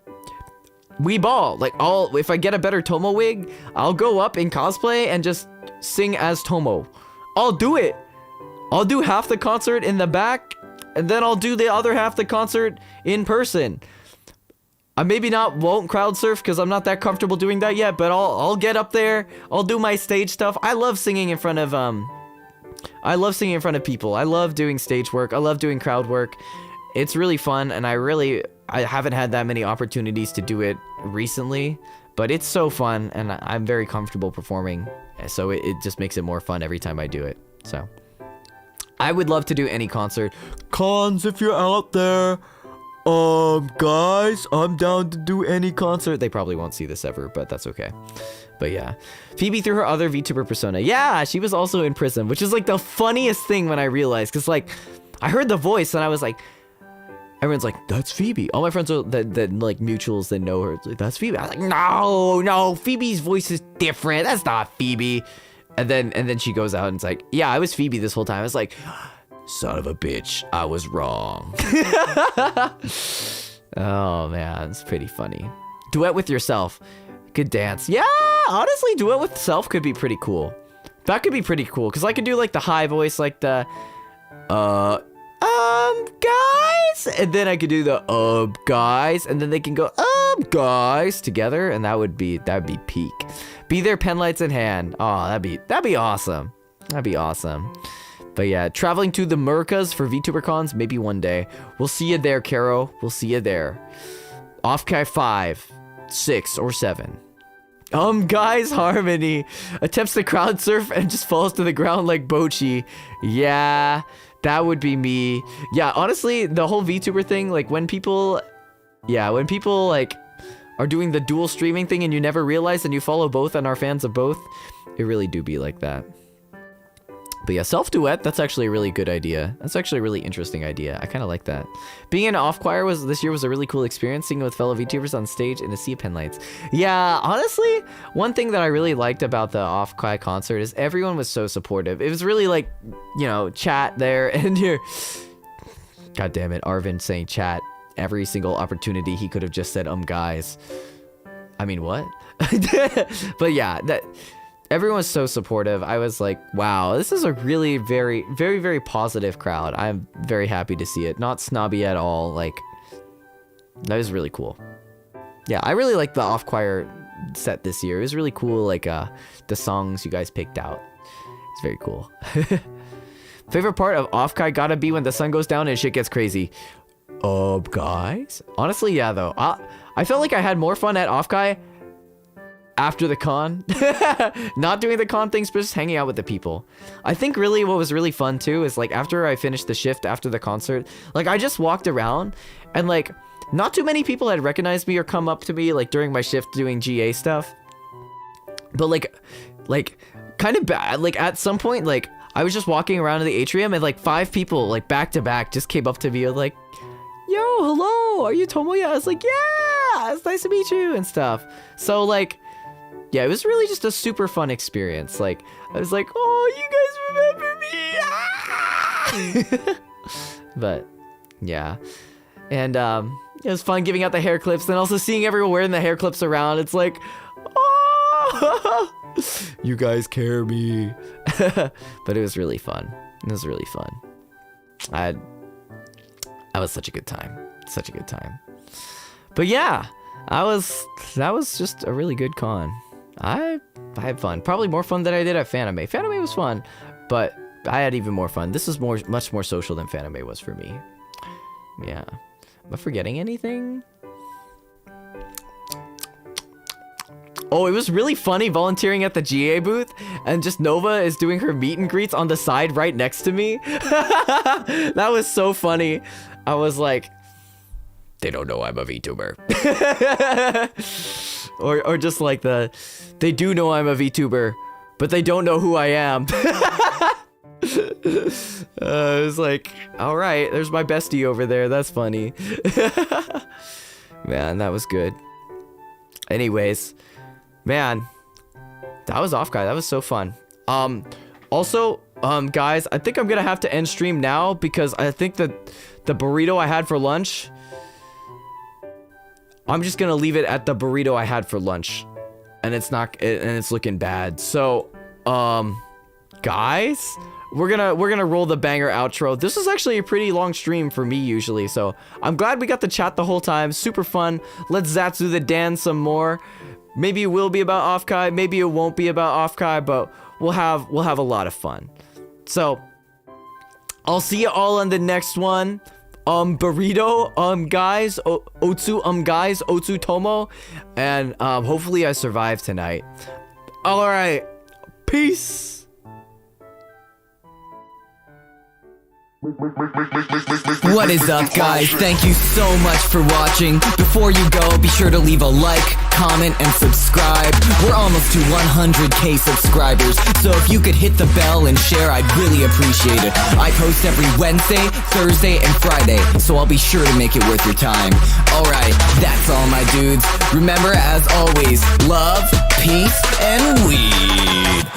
ball. Like, if I get a better Tomo wig, I'll go up in cosplay and just sing as Tomo. I'll do it. I'll do half the concert in the back, and then I'll do the other half the concert in person. I maybe won't crowd surf because I'm not that comfortable doing that yet, but I'll get up there. I'll do my stage stuff. I love singing in front of people. I love doing stage work. I love doing crowd work. It's really fun, and I haven't had that many opportunities to do it recently, but it's so fun, and I'm very comfortable performing, so it just makes it more fun every time I do it. So I would love to do any concert. Cons, if you're out there, guys, I'm down to do any concert. They probably won't see this ever, but that's okay. But yeah, Phoebe through her other VTuber persona. Yeah, she was also in prison, which is like the funniest thing when I realized, because like I heard the voice and I was like, everyone's like, that's Phoebe. All my friends are that like mutuals that know her, like, that's Phoebe. I was like, no, Phoebe's voice is different. That's not Phoebe. And then she goes out and it's like, yeah, I was Phoebe this whole time. I was like, son of a bitch, I was wrong. Oh man, it's pretty funny. Duet with yourself. Good dance. Yeah, honestly, duet with self could be pretty cool. That could be pretty cool, because I could do like the high voice, like the guys, and then I could do the guys, and then they can go guys together, and that'd be peak. Be there, pen lights in hand. Oh, that'd be awesome. That'd be awesome. But yeah, traveling to the Americas for VTuber cons, maybe one day. We'll see you there, Caro. We'll see you there. OffKai 5, 6, or 7. Guys, Harmony attempts to crowd surf and just falls to the ground like Bochi. Yeah, that would be me. Yeah, honestly, the whole VTuber thing, like when people yeah, when people like are doing the dual streaming thing and you never realize and you follow both and are fans of both, it really do be like that. But yeah, self-duet, that's actually a really good idea. That's actually a really interesting idea. I kind of like that. Being in OffKai this year was a really cool experience, singing with fellow VTubers on stage in a sea of pen lights. Yeah, honestly, one thing that I really liked about the OffKai concert is everyone was so supportive. It was really like, you know, chat there and you're... God damn it, Arvin saying chat. Every single opportunity he could have just said, guys. I mean, what? But yeah, that... Everyone's so supportive. I was like, wow, this is a really very, very, very positive crowd. I'm very happy to see it. Not snobby at all. Like, that was really cool. Yeah, I really like the off-choir set this year. It was really cool, like, the songs you guys picked out. It's very cool. Favorite part of OffKai gotta be when the sun goes down and shit gets crazy. Guys? Honestly, yeah, though. I felt like I had more fun at OffKai after the con. Not doing the con things, but just hanging out with the people. I think really what was really fun too is like after I finished the shift after the concert, like I just walked around and like not too many people had recognized me or come up to me like during my shift doing GA stuff. But like kind of bad. Like at some point, like I was just walking around in the atrium and like 5 people like back to back just came up to me and like, yo, hello, are you Tomoya? I was like, yeah, it's nice to meet you and stuff. So like, yeah, it was really just a super fun experience. Like, I was like, oh, you guys remember me. But, yeah. And it was fun giving out the hair clips and also seeing everyone wearing the hair clips around. It's like, oh, you guys care me. But it was really fun. It was really fun. That was such a good time. Such a good time. But yeah, that was just a really good con. I had fun. Probably more fun than I did at Fanime. Fanime was fun, but I had even more fun. This was much more social than Fanime was for me. Yeah. Am I forgetting anything? Oh, it was really funny volunteering at the GA booth, and just Nova is doing her meet and greets on the side right next to me. That was so funny. I was like, they don't know I'm a VTuber. or just like they do know I'm a VTuber, but they don't know who I am. It was like, all right, there's my bestie over there. That's funny. Man, that was good. Anyways, man, that was OffKai. That was so fun. Also, guys, I think I'm gonna have to end stream now because I think that the burrito I had for lunch, I'm just gonna leave it at the burrito I had for lunch, and it's looking bad. So, guys, we're gonna roll the banger outro. This is actually a pretty long stream for me usually, so I'm glad we got to chat the whole time. Super fun. Let's Zatsudan some more. Maybe it will be about OffKai, maybe it won't be about OffKai, but we'll have a lot of fun. So, I'll see you all on the next one. Burrito, guys, guys, Otsu Tomo, and, hopefully I survive tonight. Alright, peace! What is up, guys? Thank you so much for watching. Before you go, be sure to leave a like, comment, and subscribe. We're almost to 100k subscribers, so if you could hit the bell and share, I'd really appreciate it. I post every Wednesday, Thursday, and Friday, so I'll be sure to make it worth your time. Alright, that's all, my dudes. Remember, as always, love, peace, and weed.